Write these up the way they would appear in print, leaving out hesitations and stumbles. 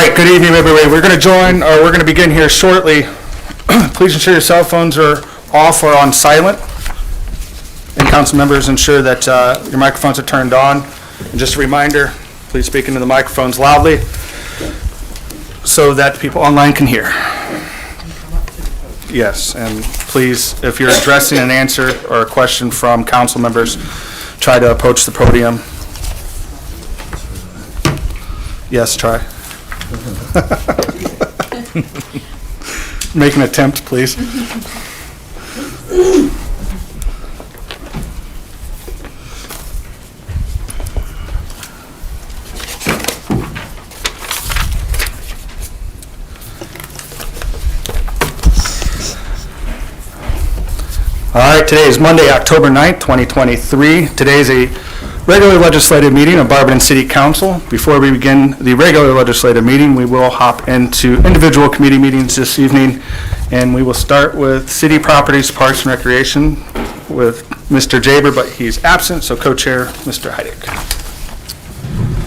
right, good evening, everybody. We're going to begin here shortly. Please ensure your cell phones are off or on silent. And council members, ensure that your microphones are turned on. And just a reminder, please speak into the microphones loudly so that people online can hear. Yes, and please, if you're addressing an answer or a question from council members, try to approach the podium. Yes, try. Make an attempt, please. All right, today is Monday, October 9th, 2023. Today is a regular legislative meeting of Barberton City Council. Before we begin the regular legislative meeting, we will hop into individual committee meetings this evening, and we will start with City Properties, Parks and Recreation with Mr. Jaber, but he's absent, so co-chair Mr. Heidick.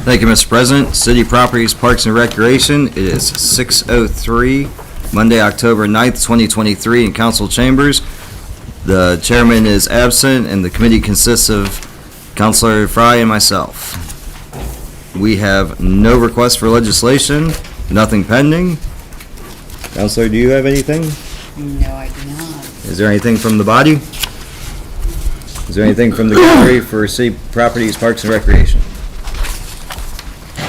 Thank you, Mr. President. City Properties, Parks and Recreation. It is 6:03, Monday, October 9th, 2023, in council chambers. The chairman is absent, and the committee consists of Councilor Fry and myself. We have no requests for legislation, nothing pending. Councilor, do you have anything? No, I do not. Is there anything from the body? Is there anything from the gallery for City Properties, Parks and Recreation?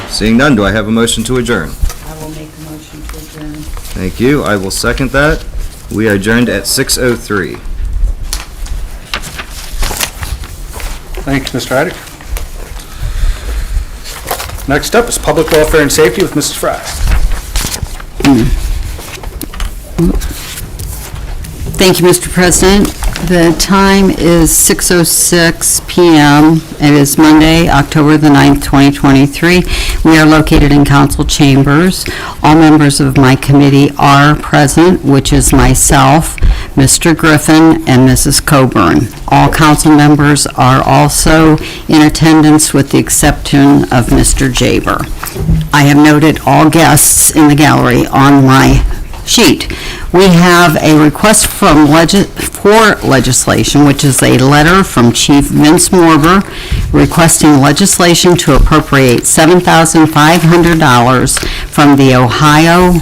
Seeing none, do I have a motion to adjourn? I will make a motion to adjourn. Thank you. I will second that. We are adjourned at 6:03. Thank you, Mr. Heidick. Next up is Public Welfare and Safety with Mrs. Fry. Thank you, Mr. President. The time is 6:06 p.m. It is Monday, October the 9th, 2023. We are located in council chambers. All members of my committee are present, which is myself, Mr. Griffin, and Mrs. Coburn. All council members are also in attendance with the exception of Mr. Jaber. I have noted all guests in the gallery on my sheet. We have a request for legislation, which is a letter from Chief Vince Morber requesting legislation to appropriate $7,500 from the Ohio, I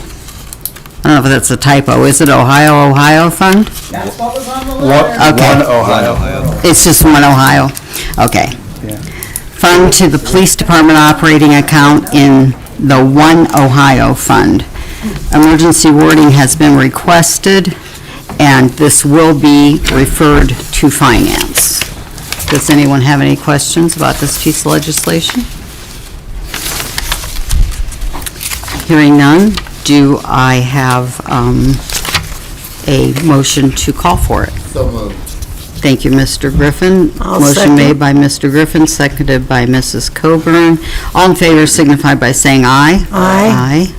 don't know if that's a typo, is it Ohio Fund? That's what was on the letter. Okay. One Ohio. It's just one Ohio? Okay. Yeah. Fund to the Police Department operating account in the One Ohio Fund. Emergency wording has been requested, and this will be referred to finance. Does anyone have any questions about this piece of legislation? Hearing none, do I have a motion to call for it? So moved. Thank you, Mr. Griffin. I'll Motion second. made by Mr. Griffin, seconded by Mrs. Coburn. All in favor signify by saying aye. Aye.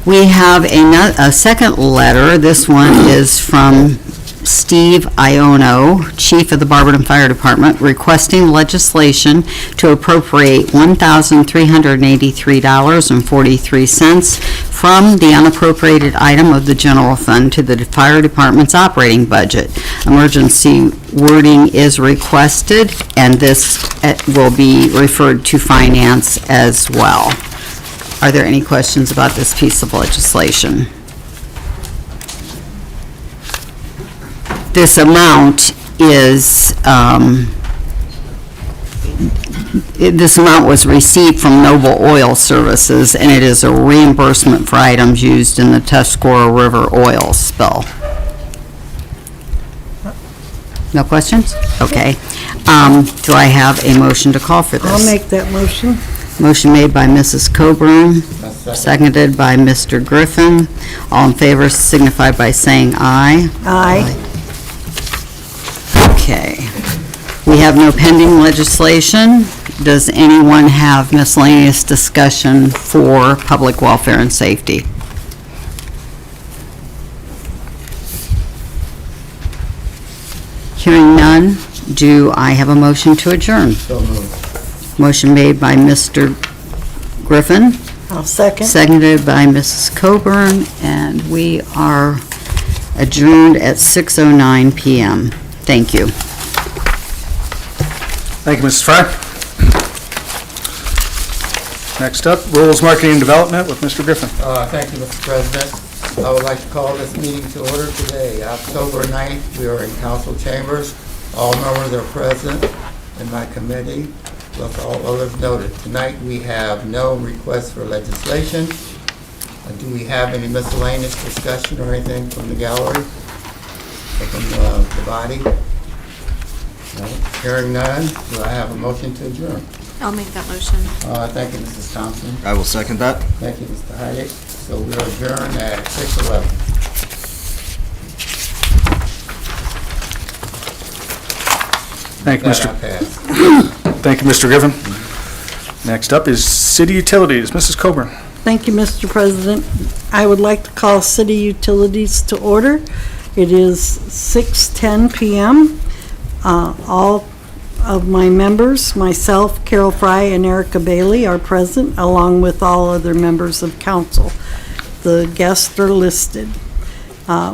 We have a second letter. This one is from Steve Iono, Chief of the Barberton Fire Department, requesting legislation to appropriate $1,383.43 from the unappropriated item of the general fund to the fire department's operating budget. Emergency wording is requested, and this will be referred to finance as well. Are there any questions about this piece of legislation? This amount is, this amount was received from Noble Oil Services, and it is a reimbursement for items used in the Tuscarora River oil spill. No questions? Okay. Do I have a motion to call for this? I'll make that motion. Motion made by Mrs. Coburn, seconded by Mr. Griffin. All in favor signify by saying aye. Aye. Okay. We have no pending legislation. Does anyone have miscellaneous discussion for public welfare and safety? Hearing none, do I have a motion to adjourn? So moved. Motion made by Mr. Griffin, I'll second. seconded by Mrs. Coburn, and we are adjourned at 6:09 PM. Thank you. Thank you, Mrs. Fry. Next up, Rules Marketing and Development with Mr. Griffin. Thank you, Mr. President. I would like to call this meeting to order today, October 9th. We are in council chambers. All members are present in my committee, with all others noted. Tonight, we have no requests for legislation. Do we have any miscellaneous discussion or anything from the gallery, or from the body? No. Hearing none, do I have a motion to adjourn? I'll make that motion. Thank you, Mrs. Thompson. I will second that. Thank you, Mr. Heidick. So we are adjourned at 6:11. Thank you, That Mr. I pass. Thank you, Mr. Griffin. Next up is City Utilities, Mrs. Coburn. Thank you, Mr. President. I would like to call city utilities to order. It is 6:10 PM. All of my members, myself, Carol Fry, and Erica Bailey are present, along with all other members of council. The guests are listed.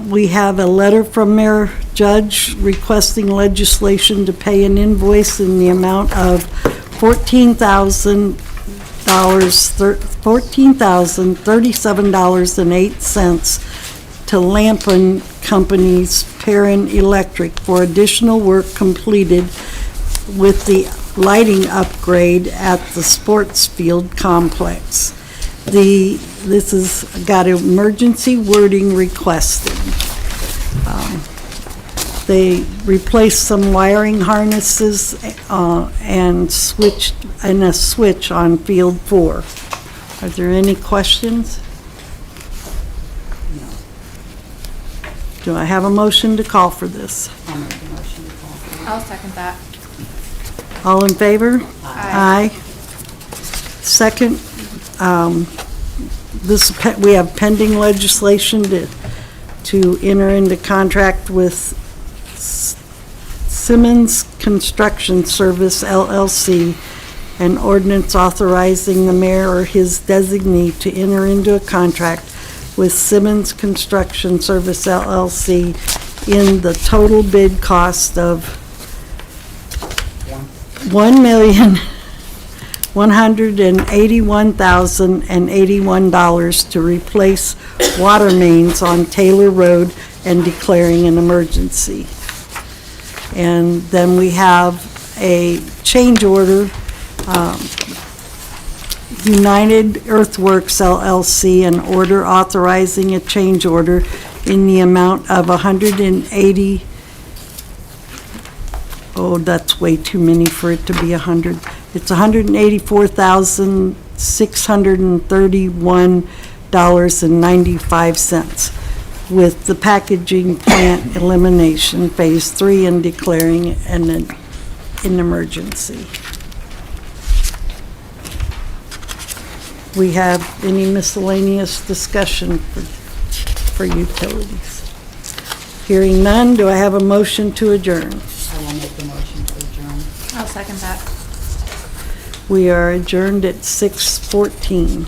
We have a letter from Mayor Judge requesting legislation to pay an invoice in the amount of $14,037.08 to Lampen Company's Perrin Electric for additional work completed with the lighting upgrade at the sports field complex. This has got emergency wording requested. They replaced some wiring harnesses and a switch on field 4. Are there any questions? No. Do I have a motion to call for this? I'll second that. All in favor? Aye. Second, we have pending legislation to enter into contract with Simmons Construction Service LLC, an ordinance authorizing the mayor or his designee to enter into a contract with Simmons Construction Service LLC in the total bid cost of $1,181,081 to replace water mains on Taylor Road and declaring an emergency. And then we have a change order, United Earthworks LLC, an order authorizing a change order in the amount of 180, oh, that's way too many for it to be 100. It's $184,631.95 with the packaging plant elimination phase 3 and declaring an emergency. We have any miscellaneous discussion for utilities? Hearing none, do I have a motion to adjourn? I will make the motion to adjourn. I'll second that. We are adjourned at 6:14.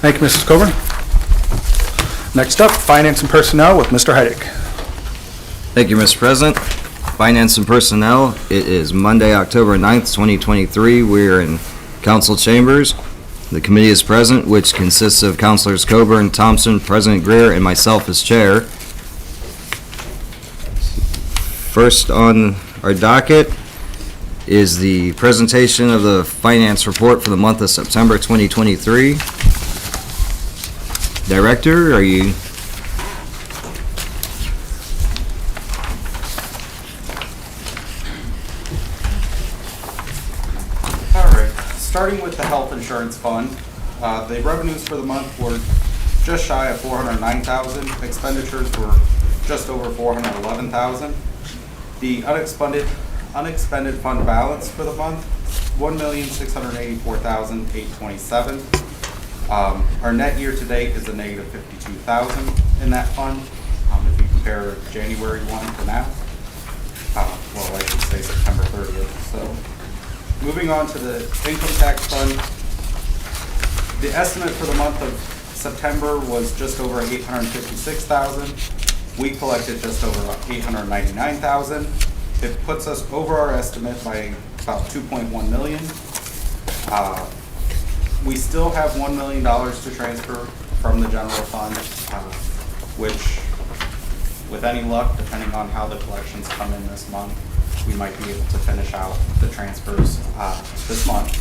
Thank you, Mrs. Coburn. Next up, Finance and Personnel with Mr. Heidick. Thank you, Mr. President. Finance and Personnel, it is Monday, October 9th, 2023. We are in council chambers. The committee is present, which consists of Councilors Coburn, Thompson, President Greer, and myself as chair. First on our docket is the presentation of the finance report for the month of September 2023. Director, are you? All right, starting with the health insurance fund, the revenues for the month were just shy of $409,000. Expenditures were just over $411,000. The unexpended fund balance for the month, $1,684,827. Our net year-to-date is a negative $52,000 in that fund. If you compare January 1 to now, well, I should say September 30th. So Moving on to the income tax fund. The estimate for the month of September was just over $856,000. We collected just over $899,000. It puts us over our estimate by about $2.1 million. We still have $1 million to transfer from the general fund, which, with any luck, depending on how the collections come in this month, we might be able to finish out the transfers this month,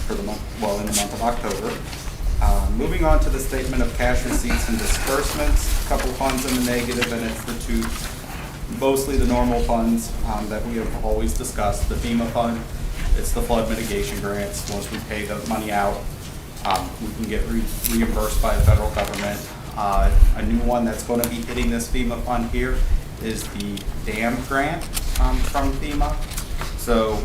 for the month, well, in the month of October. Moving on to the statement of cash receipts and disbursements, a couple funds in the negative, and it's the two, mostly the normal funds that we have always discussed. The FEMA fund, it's the flood mitigation grants. Once we pay the money out, we can get reimbursed by the federal government. A new one that's going to be hitting this FEMA fund here is the dam grant from FEMA. So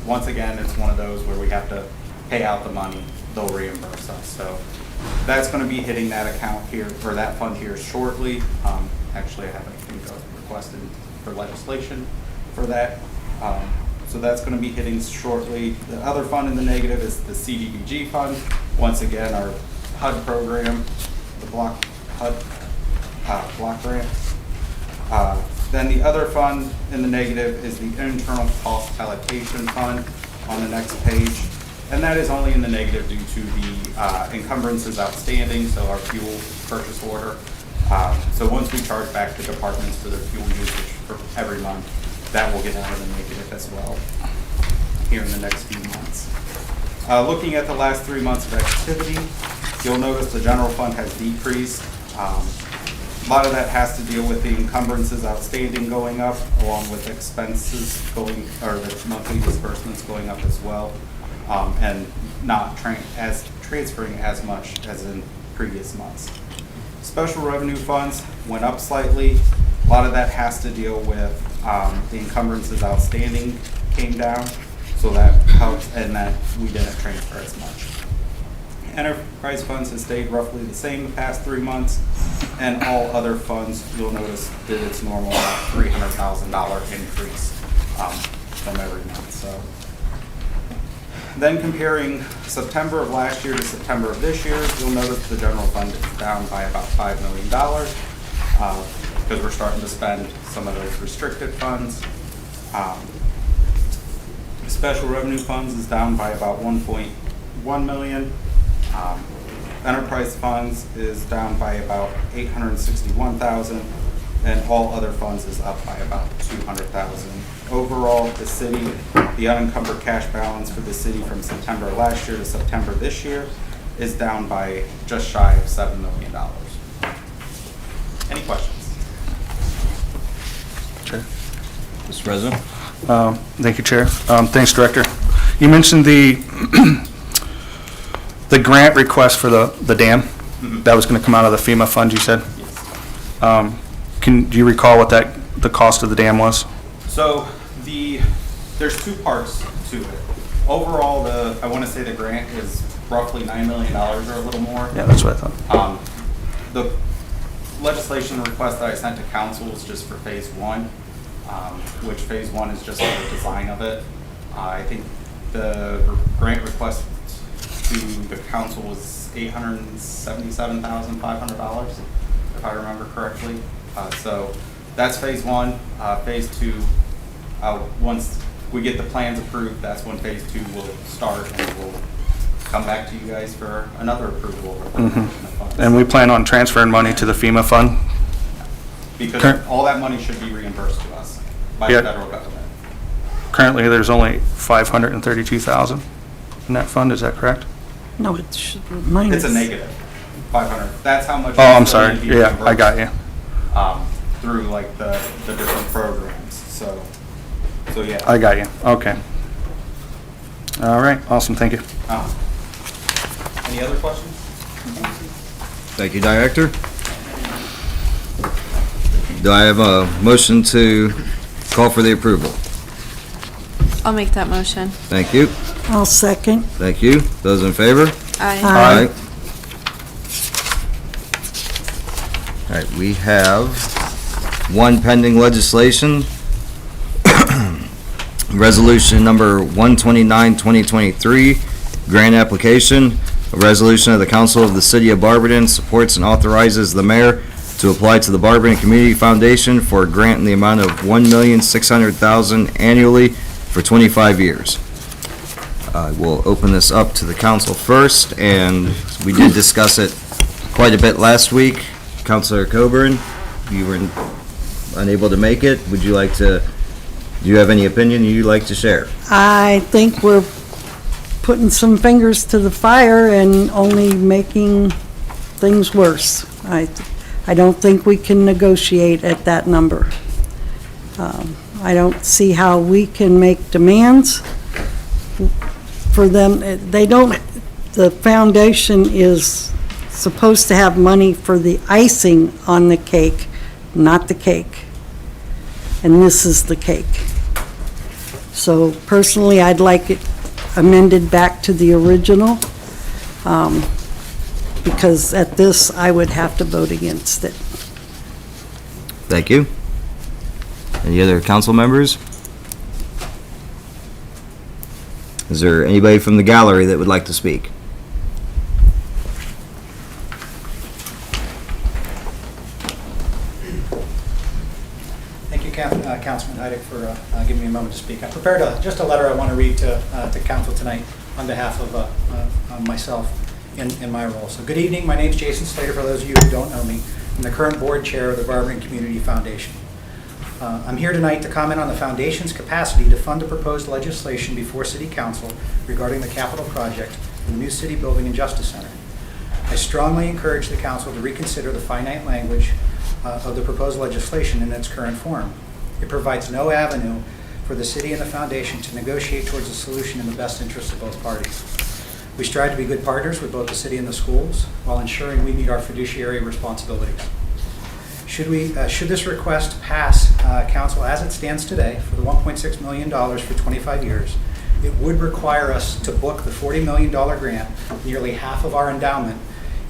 once again, it's one of those where we have to pay out the money, they'll reimburse us. So that's going to be hitting that account here, or that fund here shortly. Actually, I have requested for legislation for that. So that's going to be hitting shortly. The other fund in the negative is the CDBG fund. Once again, our HUD program, the HUD block grant. Then the other fund in the negative is the internal cost allocation fund on the next page. And that is only in the negative due to the encumbrances outstanding, so our fuel purchase order. So once we charge back the departments for their fuel usage for every month, that will get out of the negative as well here in the next few months. Looking at the last 3 months of activity, you'll notice the general fund has decreased. A lot of that has to deal with the encumbrances outstanding going up, along with expenses going, or the monthly disbursements going up as well, and not transferring as much as in previous months. Special revenue funds went up slightly. A lot of that has to deal with the encumbrances outstanding came down, so that helps, and that we didn't transfer as much. Enterprise funds has stayed roughly the same the past 3 months, and all other funds, you'll notice, did its normal $300,000 increase from every month. So then comparing September of last year to September of this year, you'll notice the general fund is down by about $5 million because we're starting to spend some of those restricted funds. Special revenue funds is down by about $1.1 million. Enterprise funds is down by about $861,000, and all other funds is up by about $200,000. Overall, the city, the unencumbered cash balance for the city from September last year to September this year is down by just shy of $7 million. Any questions? Chair. Mr. President? Thank you, Chair. Thanks, Director. You mentioned the grant request for the dam. That was going to come out of the FEMA fund, you said? Yes. Do you recall what the cost of the dam was? So there's two parts to it. Overall, I want to say the grant is roughly $9 million or a little more. Yeah, that's what I thought. The legislation request that I sent to council was just for phase 1, which phase 1 is just the design of it. I think the grant request to the council was $877,500, if I remember correctly. So that's phase 1. Phase 2, once we get the plans approved, that's when phase 2 will start, and we'll come back to you guys for another approval of funds. And we plan on transferring money to the FEMA fund? Because all that money should be reimbursed to us by the federal government. Currently, there's only $532,000 in that fund, is that correct? No, it's minus. It's a negative 500. That's how much. Oh, I'm sorry. Yeah, I got you. Through like the different programs. So yeah. I got you. Okay. All right. Awesome. Thank you. Any other questions? Thank you, Director. Do I have a motion to call for the approval? I'll make that motion. Thank you. I'll second. Thank you. Those in favor? Aye. Aye. All right, we have one pending legislation. Resolution number 129, 2023, grant application. A resolution of the Council of the City of Barberton supports and authorizes the mayor to apply to the Barberton Community Foundation for a grant in the amount of $1,600,000 annually for 25 years. I will open this up to the council first, and we did discuss it quite a bit last week. Councilor Coburn, you were unable to make it. Would you like to, do you have any opinion you'd like to share? I think we're putting some fingers to the fire and only making things worse. I don't think we can negotiate at that number. I don't see how we can make demands for them. They don't, the foundation is supposed to have money for the icing on the cake, not the cake. And this is the cake. So personally, I'd like it amended back to the original, because at this, I would have to vote against it. Thank you. Any other council members? Is there anybody from the gallery that would like to speak? Thank you, Councilman Heidick, for giving me a moment to speak. I prepared just a letter I want to read to council tonight on behalf of myself in my role. So good evening, my name is Jason Slater, for those of you who don't know me. I'm the current board chair of the Barberton Community Foundation. I'm here tonight to comment on the foundation's capacity to fund the proposed legislation before City Council regarding the capital project for the new city building and Justice Center. I strongly encourage the council to reconsider the finite language of the proposed legislation in its current form. It provides no avenue for the city and the foundation to negotiate towards a solution in the best interest of both parties. We strive to be good partners with both the city and the schools while ensuring we meet our fiduciary responsibilities. Should this request pass council as it stands today for the $1.6 million for 25 years, it would require us to book the $40 million grant, nearly half of our endowment,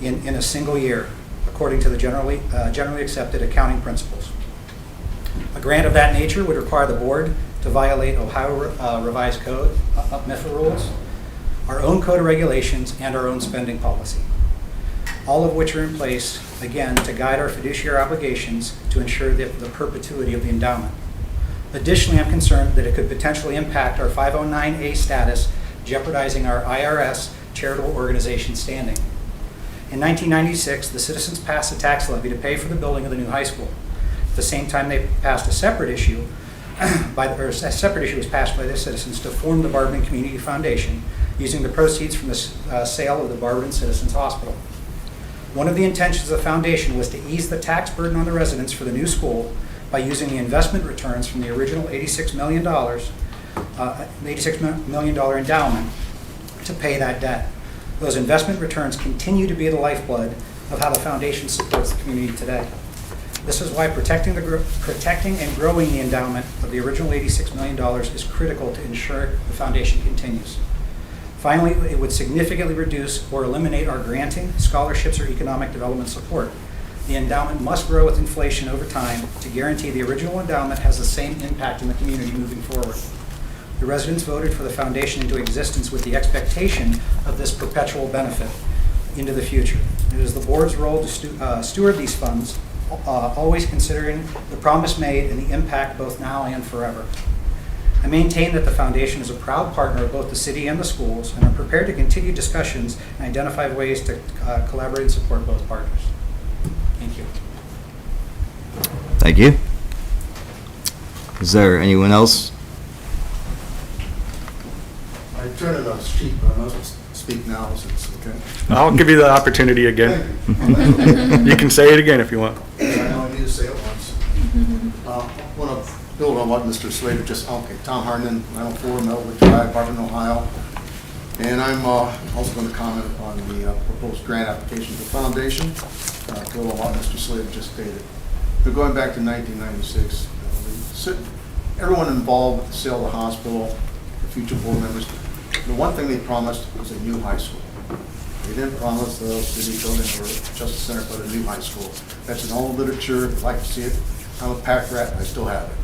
in a single year, according to the generally accepted accounting principles. A grant of that nature would require the board to violate Ohio Revised Code, MIFA rules, our own code of regulations, and our own spending policy, all of which are in place, again, to guide our fiduciary obligations to ensure the perpetuity of the endowment. Additionally, I'm concerned that it could potentially impact our 509A status, jeopardizing our IRS charitable organization standing. In 1996, the citizens passed a tax levy to pay for the building of the new high school. At the same time, they passed a separate issue, a separate issue was passed by the citizens to form the Barberton Community Foundation using the proceeds from the sale of the Barberton Citizens Hospital. One of the intentions of the foundation was to ease the tax burden on the residents for the new school by using the investment returns from the original $86 million endowment to pay that debt. Those investment returns continue to be the lifeblood of how the foundation supports the community today. This is why protecting and growing the endowment of the original $86 million is critical to ensure the foundation continues. Finally, it would significantly reduce or eliminate our granting, scholarships, or economic development support. The endowment must grow with inflation over time to guarantee the original endowment has the same impact in the community moving forward. The residents voted for the foundation into existence with the expectation of this perpetual benefit into the future. It is the board's role to steward these funds, always considering the promise made and the impact both now and forever. I maintain that the foundation is a proud partner of both the city and the schools, and I'm prepared to continue discussions and identify ways to collaborate and support both partners. Thank you. Thank you. Is there anyone else? I turn it on sheet, but I'm not supposed to speak now, so it's okay. I'll give you the opportunity again. You can say it again if you want. I know I need to say it once. I want to build on what Mr. Slater just, okay, Tom Harden, 904 Melwood Drive, Barberton, Ohio. And I'm also going to comment on the proposed grant application to the foundation, build on what Mr. Slater just stated. But going back to 1996, everyone involved with the sale of the hospital, the future board members, the one thing they promised was a new high school. They didn't promise the city building or Justice Center, but a new high school. That's in all the literature. I'd like to see it. I'm a pack rat, and I still have it.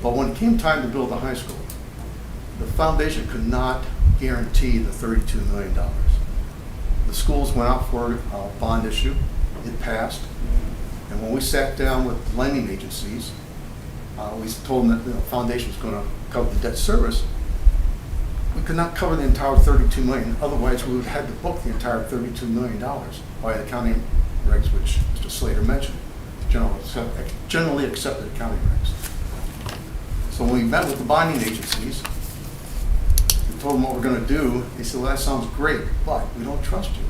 But when it came time to build the high school, the foundation could not guarantee the $32 million. The schools went out for a bond issue, it passed, and when we sat down with lending agencies, we told them that the foundation was going to cover the debt service. We could not cover the entire $32 million, otherwise we would have had to book the entire $32 million by the accounting regs, which Mr. Slater mentioned, generally accepted accounting regs. So when we met with the bonding agencies, we told them what we're going to do. They said, well, that sounds great, but we don't trust you.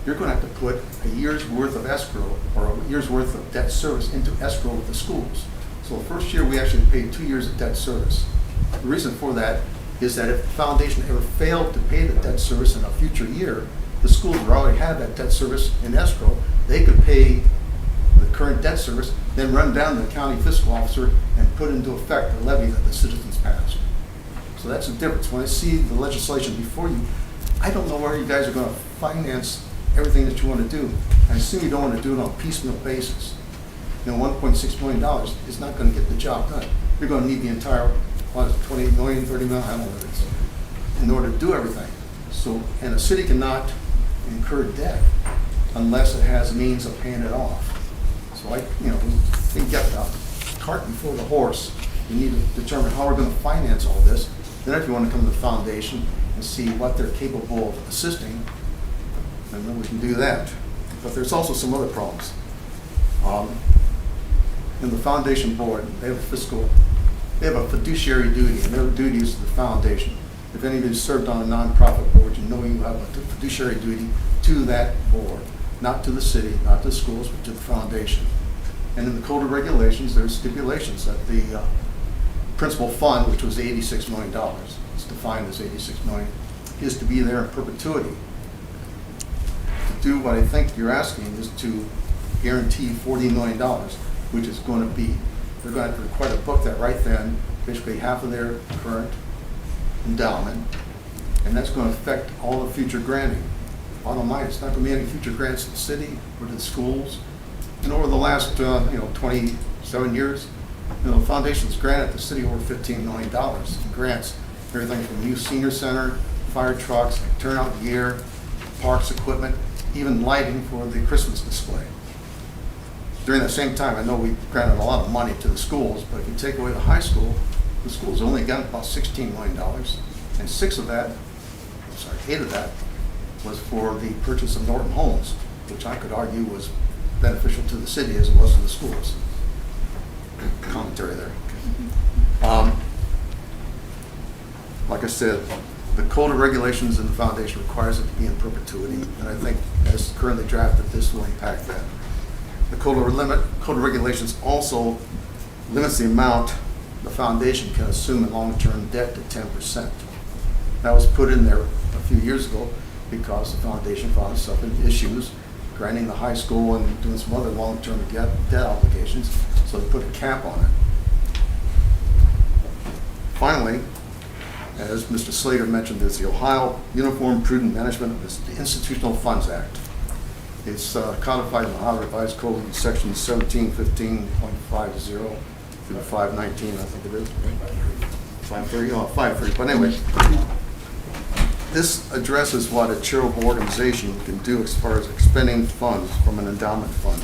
You're going to have to put a year's worth of escrow or a year's worth of debt service into escrow with the schools. So the first year we actually paid 2 years of debt service. The reason for that is that if the foundation ever failed to pay the debt service in a future year, the schools would already have that debt service in escrow. They could pay the current debt service, then run down to the county fiscal officer and put into effect the levy that the citizens passed. So that's the difference. When I see the legislation before you, I don't know where you guys are going to finance everything that you want to do. I assume you don't want to do it on a piecemeal basis. You know, $1.6 million is not going to get the job done. You're going to need the entire, what is it, 28 million, 30 million, I don't know what it is, in order to do everything. So, and a city cannot incur debt unless it has means of paying it off. So we get the cart before the horse. We need to determine how we're going to finance all this. Then if you want to come to the foundation and see what they're capable of assisting, then we can do that. But there's also some other problems. In the foundation board, they have a fiduciary duty, and their duty is to the foundation. If anybody's served on a nonprofit board, you know you have a fiduciary duty to that board, not to the city, not to the schools, but to the foundation. And in the code of regulations, there's stipulations that the principal fund, which was $86 million, it's defined as $86 million, is to be there in perpetuity. To do what I think you're asking is to guarantee $40 million, which is going to be, they're going to require to book that right then, basically half of their current endowment, and that's going to affect all the future granting. Bottom line, it's not going to be any future grants to the city or to the schools. And over the last 27 years, the foundation's granted the city over $15 million in grants, everything from new senior center, fire trucks, turnout gear, parks equipment, even lighting for the Christmas display. During that same time, I know we granted a lot of money to the schools, but if you take away the high school, the schools only got about $16 million, and 8 of that was for the purchase of Norton homes, which I could argue was beneficial to the city as it was to the schools. Commentary there. Like I said, the code of regulations in the foundation requires it to be in perpetuity, and I think as currently drafted, this will impact that. The code of regulations also limits the amount the foundation can assume in long-term debt to 10%. That was put in there a few years ago because the foundation found itself in issues granting the high school and doing some other long-term debt obligations, so they put a cap on it. Finally, as Mr. Slater mentioned, there's the Ohio Uniform Prudent Management of the Institutional Funds Act. It's codified in the Ohio Revised Code in section 1715.50 through 519, I think it is. 530, but anyway, this addresses what a charitable organization can do as far as expending funds from an endowment fund.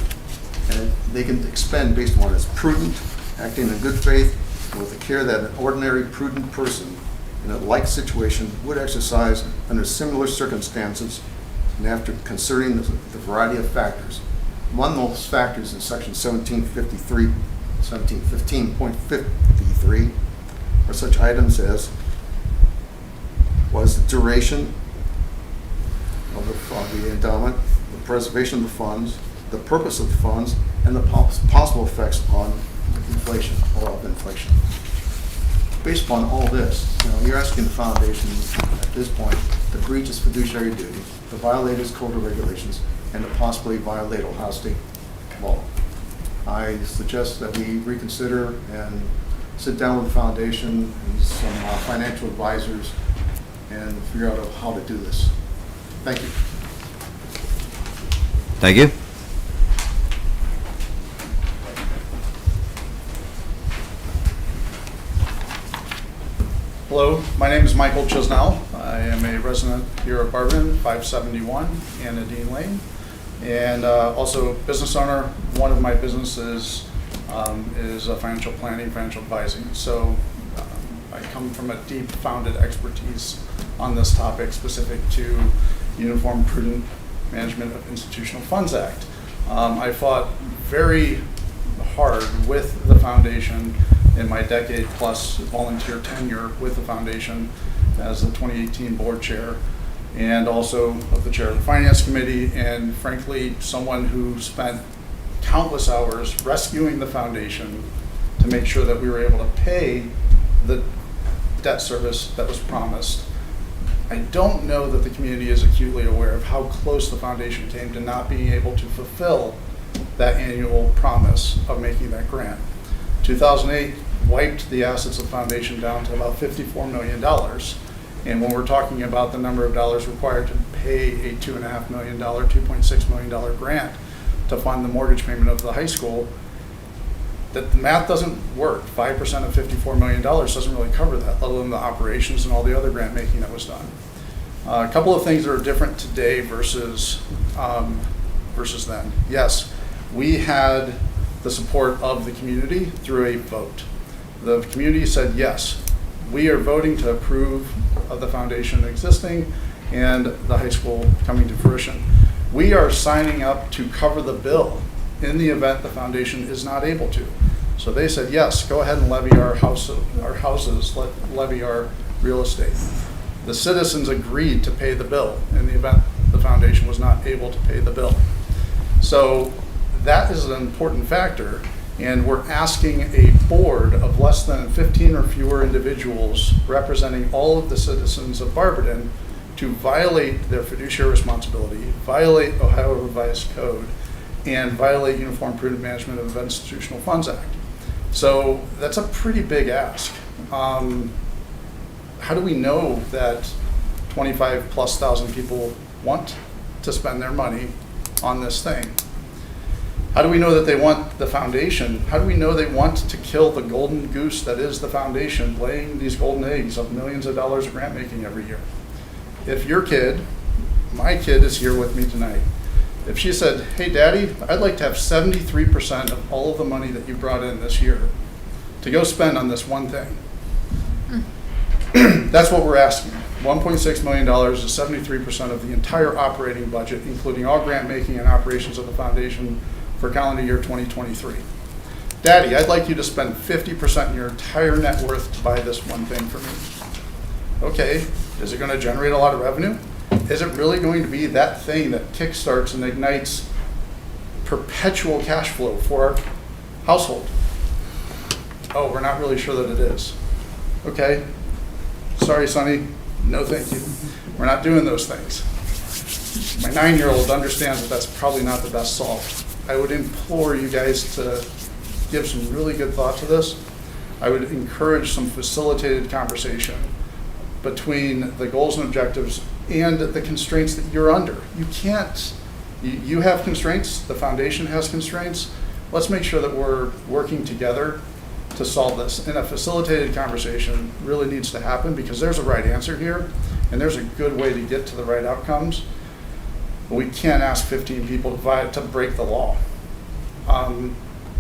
And they can expend based on its prudent, acting in good faith, with the care that an ordinary prudent person in a like situation would exercise under similar circumstances, and after considering the variety of factors. One of those factors in section 1715.53 are such items as was the duration of the endowment, the preservation of the funds, the purpose of the funds, and the possible effects on inflation or of inflation. Based upon all this, you're asking the foundation at this point to breach its fiduciary duty, to violate its code of regulations, and to possibly violate Ohio state law. I suggest that we reconsider and sit down with the foundation and some financial advisors and figure out how to do this. Thank you. Thank you. Hello, my name is Michael Chisnell. I am a resident here at Barberton, 571 Anna Dean Lane, and also business owner. One of my businesses is financial planning, financial advising. So I come from a deep founded expertise on this topic specific to Uniform Prudent Management of Institutional Funds Act. I fought very hard with the foundation in my decade-plus volunteer tenure with the foundation as the 2018 board chair, and also of the chair of the finance committee, and frankly, someone who spent countless hours rescuing the foundation to make sure that we were able to pay the debt service that was promised. I don't know that the community is acutely aware of how close the foundation came to not being able to fulfill that annual promise of making that grant. 2008 wiped the assets of the foundation down to about $54 million. And when we're talking about the number of dollars required to pay a $2.5 million, $2.6 million grant to fund the mortgage payment of the high school, that the math doesn't work. 5% of $54 million doesn't really cover that, let alone the operations and all the other grant making that was done. A couple of things that are different today versus then. Yes, we had the support of the community through a vote. The community said, yes, we are voting to approve of the foundation existing and the high school coming to fruition. We are signing up to cover the bill in the event the foundation is not able to. So they said, yes, go ahead and levy our houses, levy our real estate. The citizens agreed to pay the bill in the event the foundation was not able to pay the bill. So that is an important factor, and we're asking a board of less than 15 or fewer individuals representing all of the citizens of Barberton to violate their fiduciary responsibility, violate Ohio Revised Code, and violate Uniform Prudent Management of Institutional Funds Act. So that's a pretty big ask. How do we know that 25,000+ people want to spend their money on this thing? How do we know that they want the foundation? How do we know they want to kill the golden goose that is the foundation, laying these golden eggs of millions of dollars of grant making every year? If your kid, my kid is here with me tonight, if she said, hey daddy, I'd like to have 73% of all of the money that you brought in this year to go spend on this one thing. That's what we're asking. $1.6 million is 73% of the entire operating budget, including all grant making and operations of the foundation for calendar year 2023. Daddy, I'd like you to spend 50% of your entire net worth to buy this one thing for me. Okay, is it going to generate a lot of revenue? Is it really going to be that thing that kickstarts and ignites perpetual cash flow for our household? Oh, we're not really sure that it is. Okay, sorry, Sonny, no thank you. We're not doing those things. My 9-year-old understands that that's probably not the best solve. I would implore you guys to give some really good thought to this. I would encourage some facilitated conversation between the goals and objectives and the constraints that you're under. You can't, you have constraints, the foundation has constraints. Let's make sure that we're working together to solve this. And a facilitated conversation really needs to happen, because there's a right answer here and there's a good way to get to the right outcomes. But we can't ask 15 people to break the law.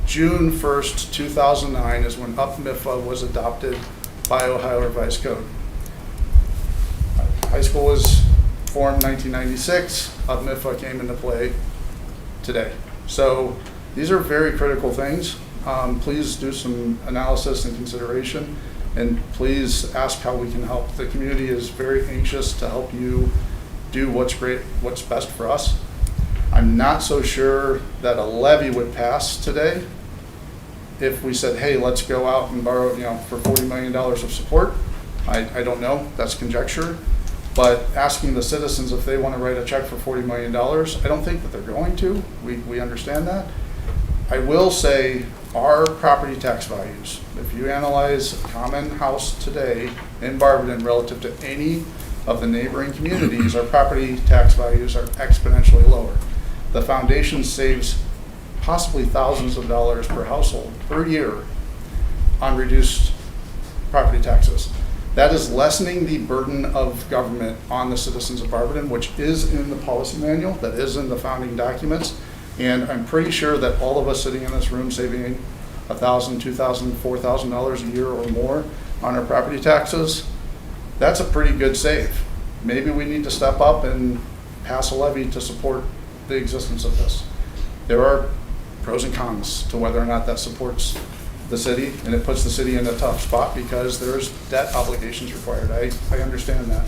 June 1st, 2009 is when UPMIFA was adopted by Ohio Revised Code. High school was formed 1996. UPMIFA came into play today. So these are very critical things. Please do some analysis and consideration, and please ask how we can help. The community is very anxious to help you do what's best for us. I'm not so sure that a levy would pass today if we said, hey, let's go out and borrow, for $40 million of support. I don't know, that's conjecture. But asking the citizens if they want to write a check for $40 million, I don't think that they're going to. We understand that. I will say our property tax values, if you analyze a common house today in Barberton relative to any of the neighboring communities, our property tax values are exponentially lower. The foundation saves possibly thousands of dollars per household per year on reduced property taxes. That is lessening the burden of government on the citizens of Barberton, which is in the policy manual, that is in the founding documents. And I'm pretty sure that all of us sitting in this room saving $1,000, $2,000, $4,000 a year or more on our property taxes, that's a pretty good save. Maybe we need to step up and pass a levy to support the existence of this. There are pros and cons to whether or not that supports the city, and it puts the city in a tough spot because there's debt obligations required. I understand that.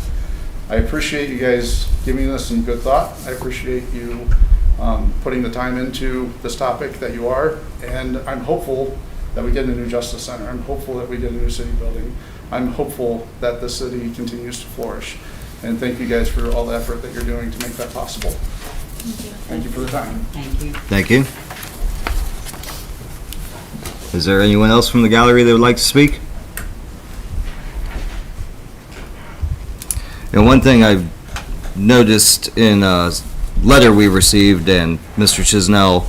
I appreciate you guys giving us some good thought. I appreciate you putting the time into this topic that you are, and I'm hopeful that we get a new Justice Center. I'm hopeful that we get a new city building. I'm hopeful that the city continues to flourish. And thank you guys for all the effort that you're doing to make that possible. Thank you for the time. Thank you. Thank you. Is there anyone else from the gallery that would like to speak? And one thing I've noticed in a letter we received, and Mr. Chisnell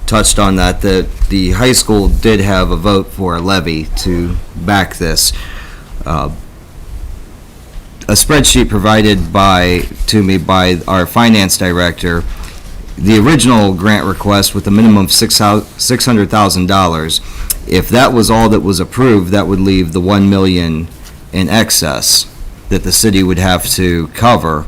touched on that the high school did have a vote for a levy to back this. A spreadsheet provided to me by our finance director, the original grant request with a minimum of $600,000, if that was all that was approved, that would leave the $1 million in excess that the city would have to cover.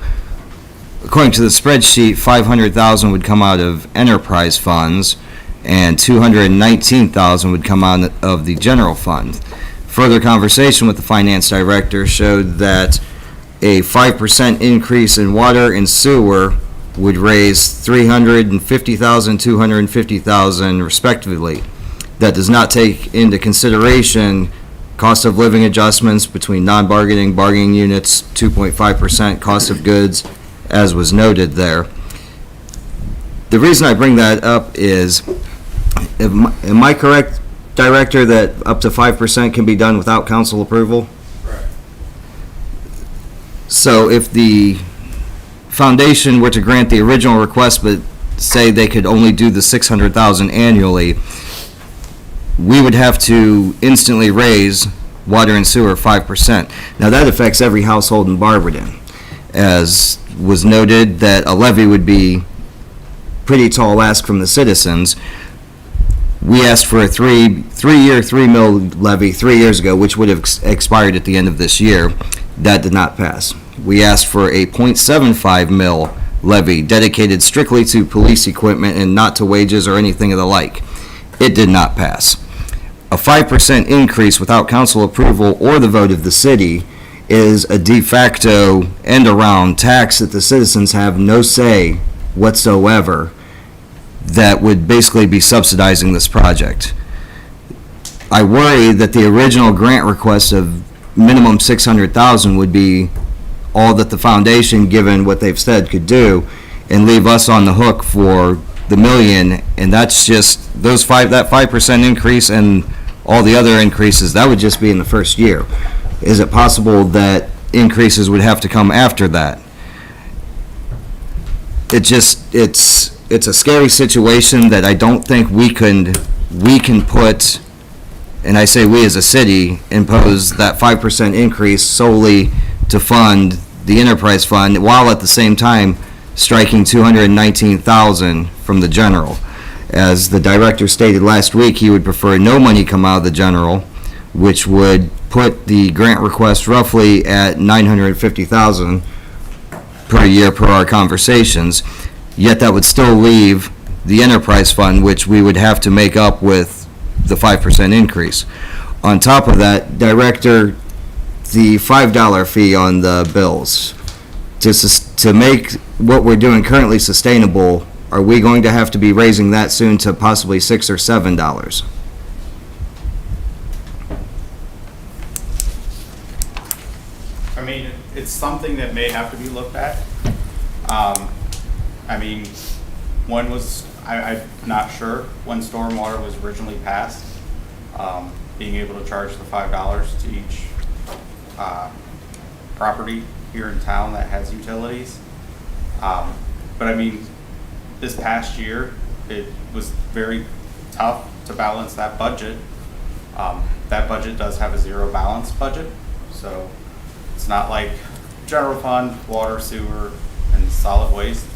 According to the spreadsheet, $500,000 would come out of enterprise funds and $219,000 would come out of the general fund. Further conversation with the finance director showed that a 5% increase in water and sewer would raise $350,000, $250,000 respectively. That does not take into consideration cost of living adjustments between non-bargaining, bargaining units, 2.5% cost of goods, as was noted there. The reason I bring that up is, am I correct, Director, that up to 5% can be done without council approval? Correct. So if the foundation were to grant the original request, but say they could only do the $600,000 annually, we would have to instantly raise water and sewer 5%. Now that affects every household in Barberton. As was noted, that a levy would be pretty tall ask from the citizens. We asked for a three-year, $3 million levy 3 years ago, which would have expired at the end of this year. That did not pass. We asked for a $0.75 million levy dedicated strictly to police equipment and not to wages or anything of the like. It did not pass. A 5% increase without council approval or the vote of the city is a de facto end-around tax that the citizens have no say whatsoever that would basically be subsidizing this project. I worry that the original grant request of minimum $600,000 would be all that the foundation, given what they've said, could do, and leave us on the hook for the million, and that's just that 5% increase and all the other increases, that would just be in the first year. Is it possible that increases would have to come after that? It's a scary situation that I don't think we can put, and I say we as a city, impose that 5% increase solely to fund the enterprise fund, while at the same time striking $219,000 from the general. As the director stated last week, he would prefer no money come out of the general, which would put the grant request roughly at $950,000 per year per our conversations, yet that would still leave the enterprise fund, which we would have to make up with the 5% increase. On top of that, Director, the $5 fee on the bills, to make what we're doing currently sustainable, are we going to have to be raising that soon to possibly $6 or $7? I mean, it's something that may have to be looked at. I mean, I'm not sure when stormwater was originally passed, being able to charge the $5 to each property here in town that has utilities. But I mean, this past year, it was very tough to balance that budget. That budget does have a zero balance budget, so It's not like general fund, water, sewer, and solid waste,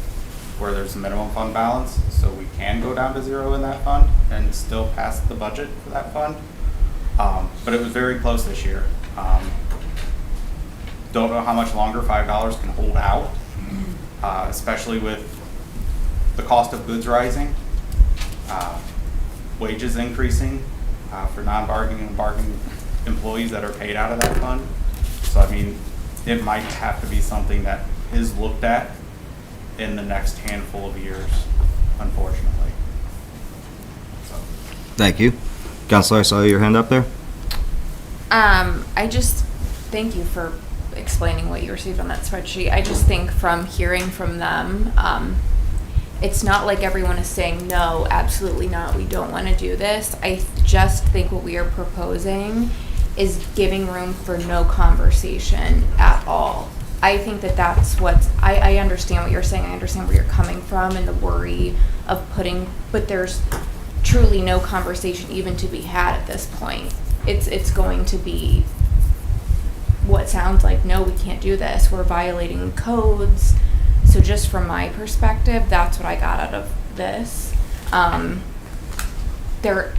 where there's a minimum fund balance, so we can go down to zero in that fund and still pass the budget for that fund. But it was very close this year. Don't know how much longer $5 can hold out, especially with the cost of goods rising, wages increasing for non-bargaining and bargaining employees that are paid out of that fund. So I mean, it might have to be something that is looked at in the next handful of years, unfortunately. So. Thank you. Counselor, I saw your hand up there. I just thank you for explaining what you received on that spreadsheet. I just think from hearing from them, it's not like everyone is saying, no, absolutely not, we don't want to do this. I just think what we are proposing is giving room for no conversation at all. I think that that's what, I understand what you're saying, I understand where you're coming from and the worry of but there's truly no conversation even to be had at this point. It's going to be what sounds like, no, we can't do this, we're violating codes. So just from my perspective, that's what I got out of this. There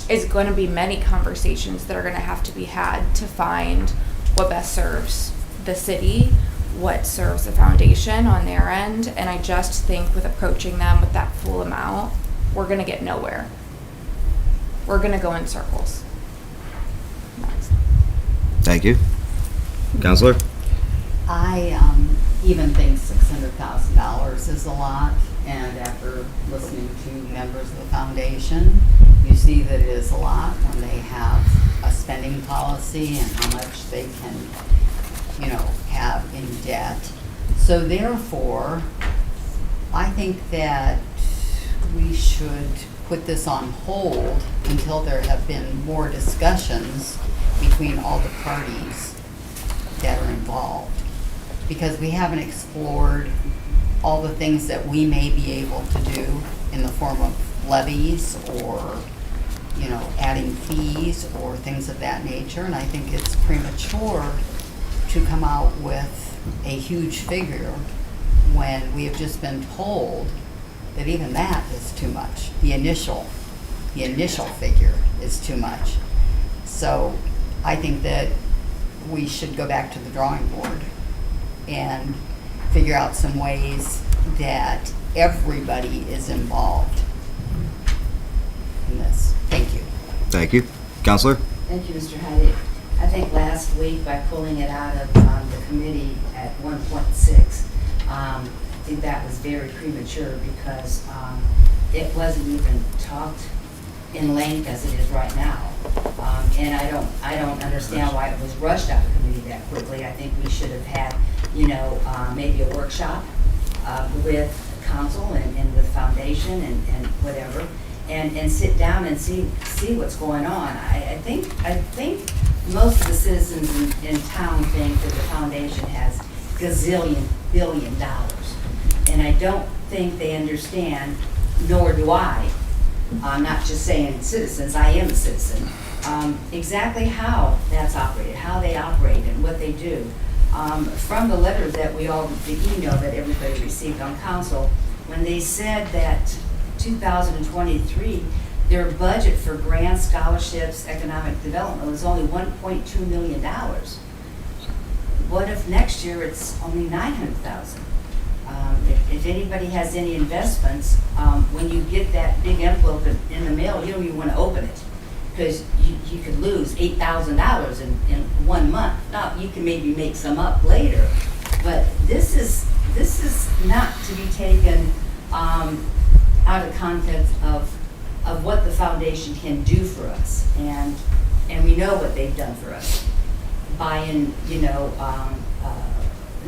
is going to be many conversations that are going to have to be had to find what best serves the city, what serves the foundation on their end, and I just think with approaching them with that full amount, we're going to get nowhere. We're going to go in circles. Thank you. Counselor? I even think $600,000 is a lot, and after listening to members of the foundation, you see that it is a lot when they have a spending policy and how much they can, have in debt. So therefore, I think that we should put this on hold until there have been more discussions between all the parties that are involved. Because we haven't explored all the things that we may be able to do in the form of levies or, adding fees or things of that nature. And I think it's premature to come out with a huge figure when we have just been told that even that is too much. The initial figure is too much. So I think that we should go back to the drawing board and figure out some ways that everybody is involved in this. Thank you. Thank you. Counselor? Thank you, Mr. Heidig. I think last week, by pulling it out of the committee at 1.6, I think that was very premature because it wasn't even talked in length as it is right now. And I don't understand why it was rushed out of committee that quickly. I think we should have had, maybe a workshop with council and with foundation and whatever, and sit down and see what's going on. I think most of the citizens in town think that the foundation has billion dollars, and I don't think they understand, nor do I. I'm not just saying citizens, I am a citizen, exactly how that's operated, how they operate and what they do. From the letters that the email that everybody received on council, when they said that 2023, their budget for grants, scholarships, economic development was only $1.2 million. What if next year it's only $900,000? If anybody has any investments, when you get that big envelope in the mail, you don't even want to open it because you could lose $8,000 in 1 month. Now, you can maybe make some up later, but this is not to be taken out of context of what the foundation can do for us, and we know what they've done for us, buying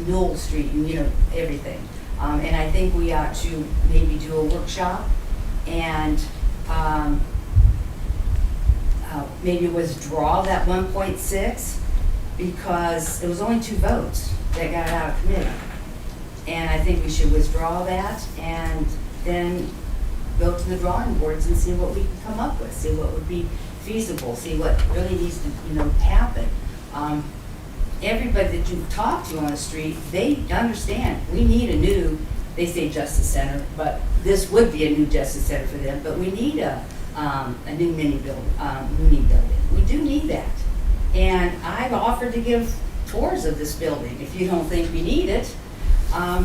Newell Street and everything. And I think we ought to maybe do a workshop and maybe withdraw that 1.6 because it was only 2 votes that got out of committee. And I think we should withdraw that and then go to the drawing boards and see what we can come up with, see what would be feasible, see what really needs to happen. everybody that you've talked to on the street, they understand, we need a new, they say justice center, but this would be a new justice center for them, but we need a new mini building. We do need that. And I've offered to give tours of this building if you don't think we need it.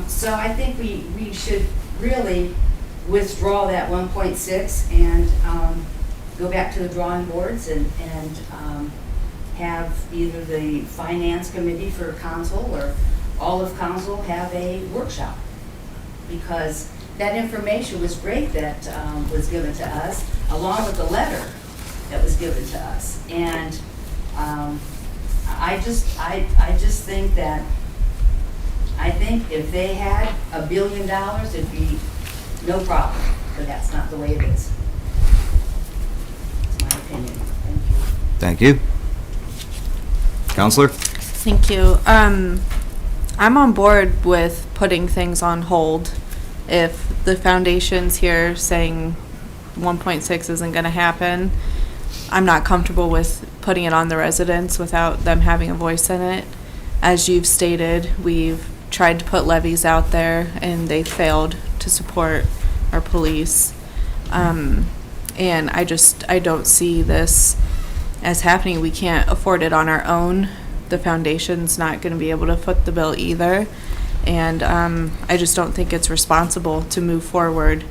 So I think we should really withdraw that 1.6 and go back to the drawing boards and have either the finance committee for council or all of council have a workshop. Because that information was great that was given to us, along with the letter that was given to us. And I just think that, I think if they had $1 billion, it'd be no problem, but that's not the way it is. It's my opinion. Thank you. Thank you. Counselor? Thank you. I'm on board with putting things on hold. If the foundation's here saying 1.6 isn't going to happen, I'm not comfortable with putting it on the residents without them having a voice in it. As you've stated, we've tried to put levies out there and they failed to support our police. And I don't see this as happening. We can't afford it on our own. The foundation's not going to be able to foot the bill either. And I just don't think it's responsible to move forward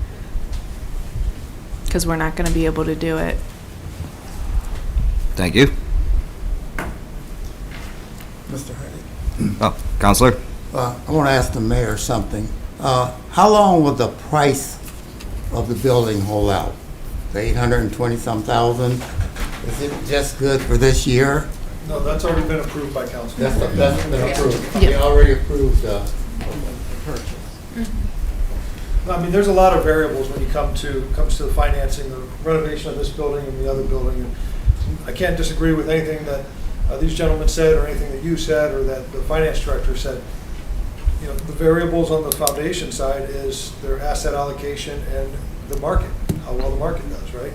because we're not going to be able to do it. Thank you. Mr. Hardy, Oh, Counselor? I want to ask the mayor something. How long will the price of the building hold out? The 820-some thousand? Is it just good for this year? No, that's already been approved by council. That's been approved. Yeah. They already approved the purchase. I mean, there's a lot of variables when you comes to the financing, the renovation of this building and the other building. I can't disagree with anything that these gentlemen said or anything that you said or that the finance director said. You know, the variables on the foundation side is their asset allocation and the market, how well the market does, right?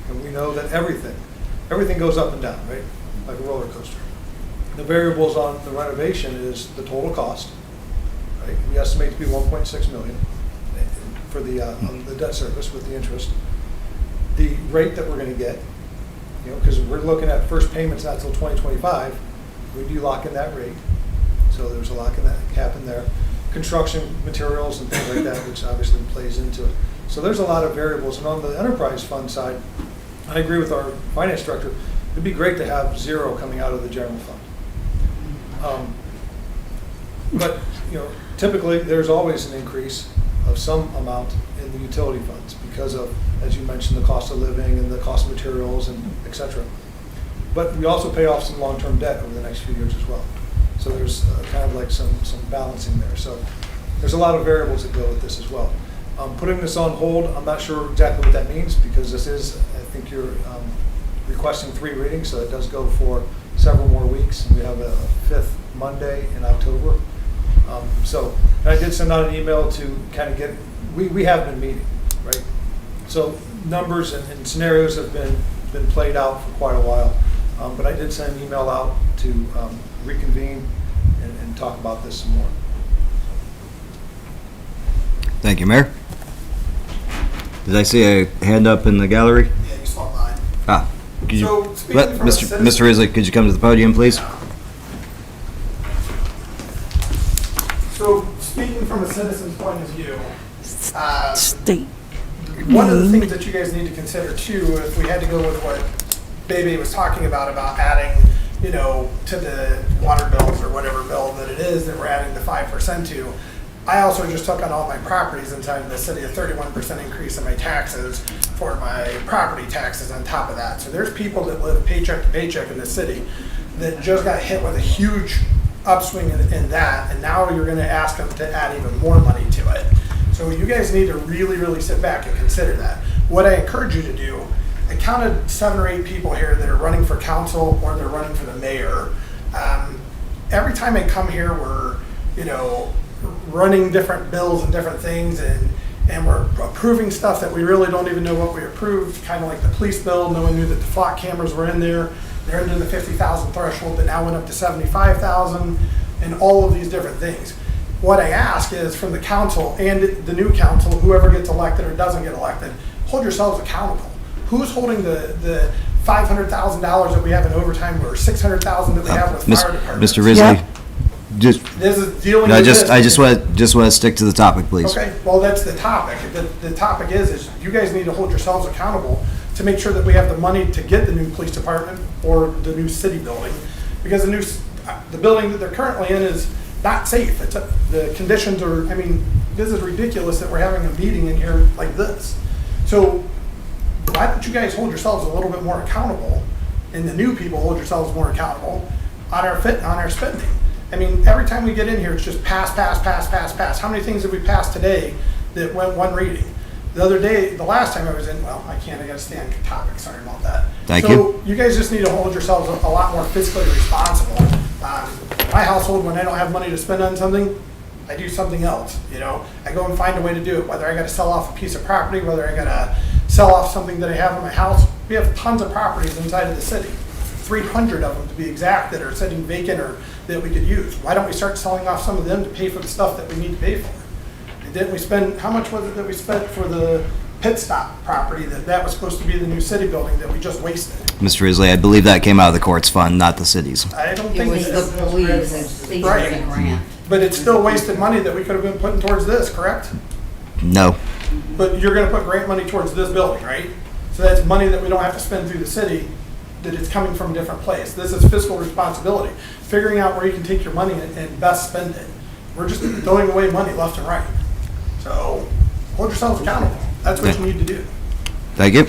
And we know that everything goes up and down, right? Like a roller coaster. The variables on the renovation is the total cost, right? We estimate to be 1.6 million for the debt service with the interest. The rate that we're going to get, you know, because we're looking at first payments not till 2025, we do lock in that rate. So there's a lock in that cap in there. Construction materials and things like that, which obviously plays into it. So there's a lot of variables. And on the enterprise fund side, I agree with our finance director. It'd be great to have zero coming out of the general fund. But, you know, typically there's always an increase of some amount in the utility funds because of, as you mentioned, the cost of living and the cost of materials and et cetera. But we also pay off some long-term debt over the next few years as well. So there's kind of like some balancing there. So there's a lot of variables that go with this as well. Putting this on hold, I'm not sure exactly what that means because this is, I think you're requesting 3 readings, so it does go for several more weeks. We have a 5th Monday in October. And I did send out an email to kind of get, we have been meeting, right? So numbers and scenarios have been played out for quite a while. But I did send an email out to reconvene and talk about this some more. Thank you, Mayor. Did I see a hand up in the gallery? Yeah, you saw mine. Ah, could you, So, speaking from a citizen- Mr. Risley, could you come to the podium, please? So, speaking from a citizen's point of view, State. one of the things that you guys need to consider too, if we had to go with what Bebe was talking about adding, you know, to the water bills or whatever bill that it is that we're adding the 5% to. I also just took on all my properties inside of the city a 31% increase in my taxes for my property taxes on top of that. So there's people that live paycheck to paycheck in the city that just got hit with a huge upswing in that, and now you're going to ask them to add even more money to it. So you guys need to really, really sit back and consider that. What I encourage you to do, I counted 7 or 8 people here that are running for council or they're running for the mayor. Every time I come here, we're, you know, running different bills and different things, and we're approving stuff that we really don't even know what we approved, kind of like the police bill. No one knew that the flock cameras were in there. they're into the 50,000 threshold that now went up to 75,000, and all of these different things. What I ask is from the council and the new council, whoever gets elected or doesn't get elected, hold yourselves accountable. Who's holding the $500,000 that we have in overtime or $600,000 that we have with fire departments? Mr. Risley, Yeah. just, This is dealing no, with just, this. I just want to stick to the topic, please. Okay, well, that's the topic. The topic is you guys need to hold yourselves accountable to make sure that we have the money to get the new police department or the new city building. Because the building that they're currently in is not safe. The conditions are, I mean, this is ridiculous that we're having a meeting in here like this. So why don't you guys hold yourselves a little bit more accountable, and the new people hold yourselves more accountable on our spending? I mean, every time we get in here, it's just pass. How many things have we passed today that went one reading? The other day, the last time I was in, well, I gotta stay on topic, sorry about that. Thank you. So you guys just need to hold yourselves a lot more fiscally responsible. My household, when I don't have money to spend on something, I do something else, you know? I go and find a way to do it, whether I gotta sell off a piece of property, whether I gotta sell off something that I have in my house. We have tons of properties inside of the city, 300 of them to be exact, that are sitting vacant or that we could use. Why don't we start selling off some of them to pay for the stuff that we need to pay for? And didn't we spend, how much was it that we spent for the pit stop property that was supposed to be the new city building that we just wasted? Mr. Risley, I believe that came out of the court's fund, not the city's. I don't It think was it's the police, Right. grant. But it's still wasted money that we could have been putting towards this, correct? No. But you're gonna put grant money towards this building, right? So that's money that we don't have to spend through the city, that it's coming from a different place. This is fiscal responsibility, figuring out where you can take your money and best spend it. We're just throwing away money left and right. So hold yourselves accountable. That's what you need to do. Thank you.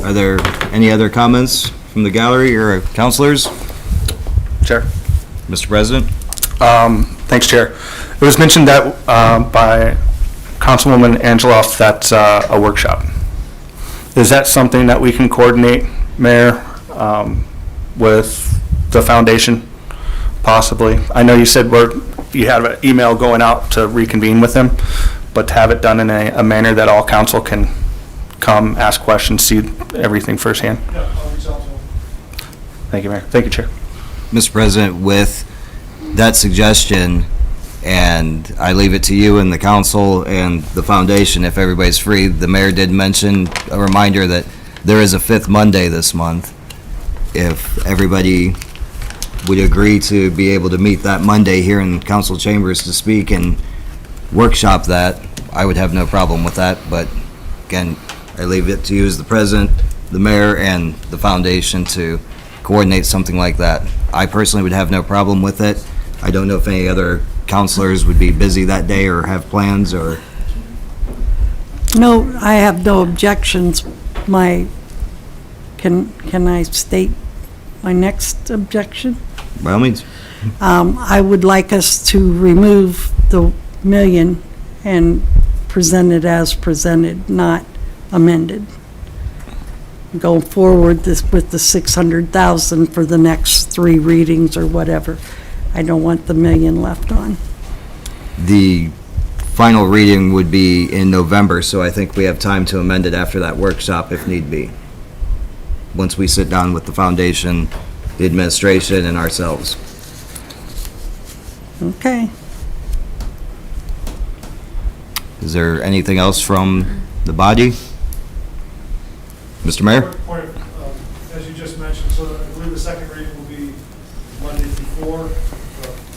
Are there any other comments from the gallery or counselors? Chair. Mr. President? Thanks, Chair. It was mentioned that by Councilwoman Angeloff, that's a workshop. Is that something that we can coordinate, Mayor, with the foundation, possibly? I know you said you have an email going out to reconvene with them, but to have it done in a manner that all council can come, ask questions, see everything firsthand. Yeah, I'll reach out to them. Thank you, Mayor. Thank you, Chair. Mr. President, with that suggestion, and I leave it to you and the council and the foundation, if everybody's free, the mayor did mention a reminder that there is a fifth Monday this month. If everybody would agree to be able to meet that Monday here in council chambers to speak and workshop that, I would have no problem with that. But again, I leave it to you as the president, the mayor, and the foundation to coordinate something like that. I personally would have no problem with it. I don't know if any other counselors would be busy that day or have plans or... No, I have no objections. Can I state my next objection? By all means. I would like us to remove the million and present it as presented, not amended. Go forward with the 600,000 for the next 3 readings or whatever. I don't want the million left on. The final reading would be in November, so I think we have time to amend it after that workshop if need be. Once we sit down with the foundation, the administration, and ourselves. Okay. Is there anything else from the body? Mr. Mayor? Point as you just mentioned, so I believe the second reading will be Monday before, the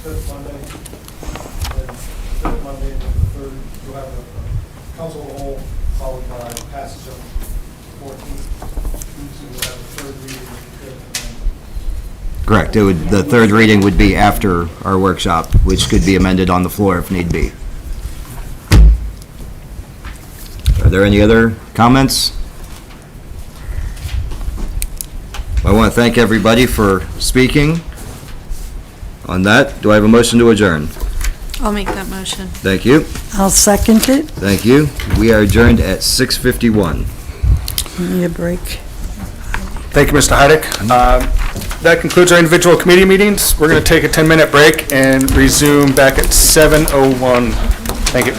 fifth Monday, then the fifth Monday, and then the third, you'll have a council of the whole, followed by passage of 14th. So you'll have a third reading of the fifth, and then Correct. The third reading would be after our workshop, which could be amended on the floor if need be. Are there any other comments? I want to thank everybody for speaking on that. Do I have a motion to adjourn? I'll make that motion. Thank you. I'll second it. Thank you. We are adjourned at 6:51. Give me a break. Thank you, Mr. Heidick. That concludes our individual committee meetings. We're going to take a 10-minute break and resume back at 7:01. Thank you.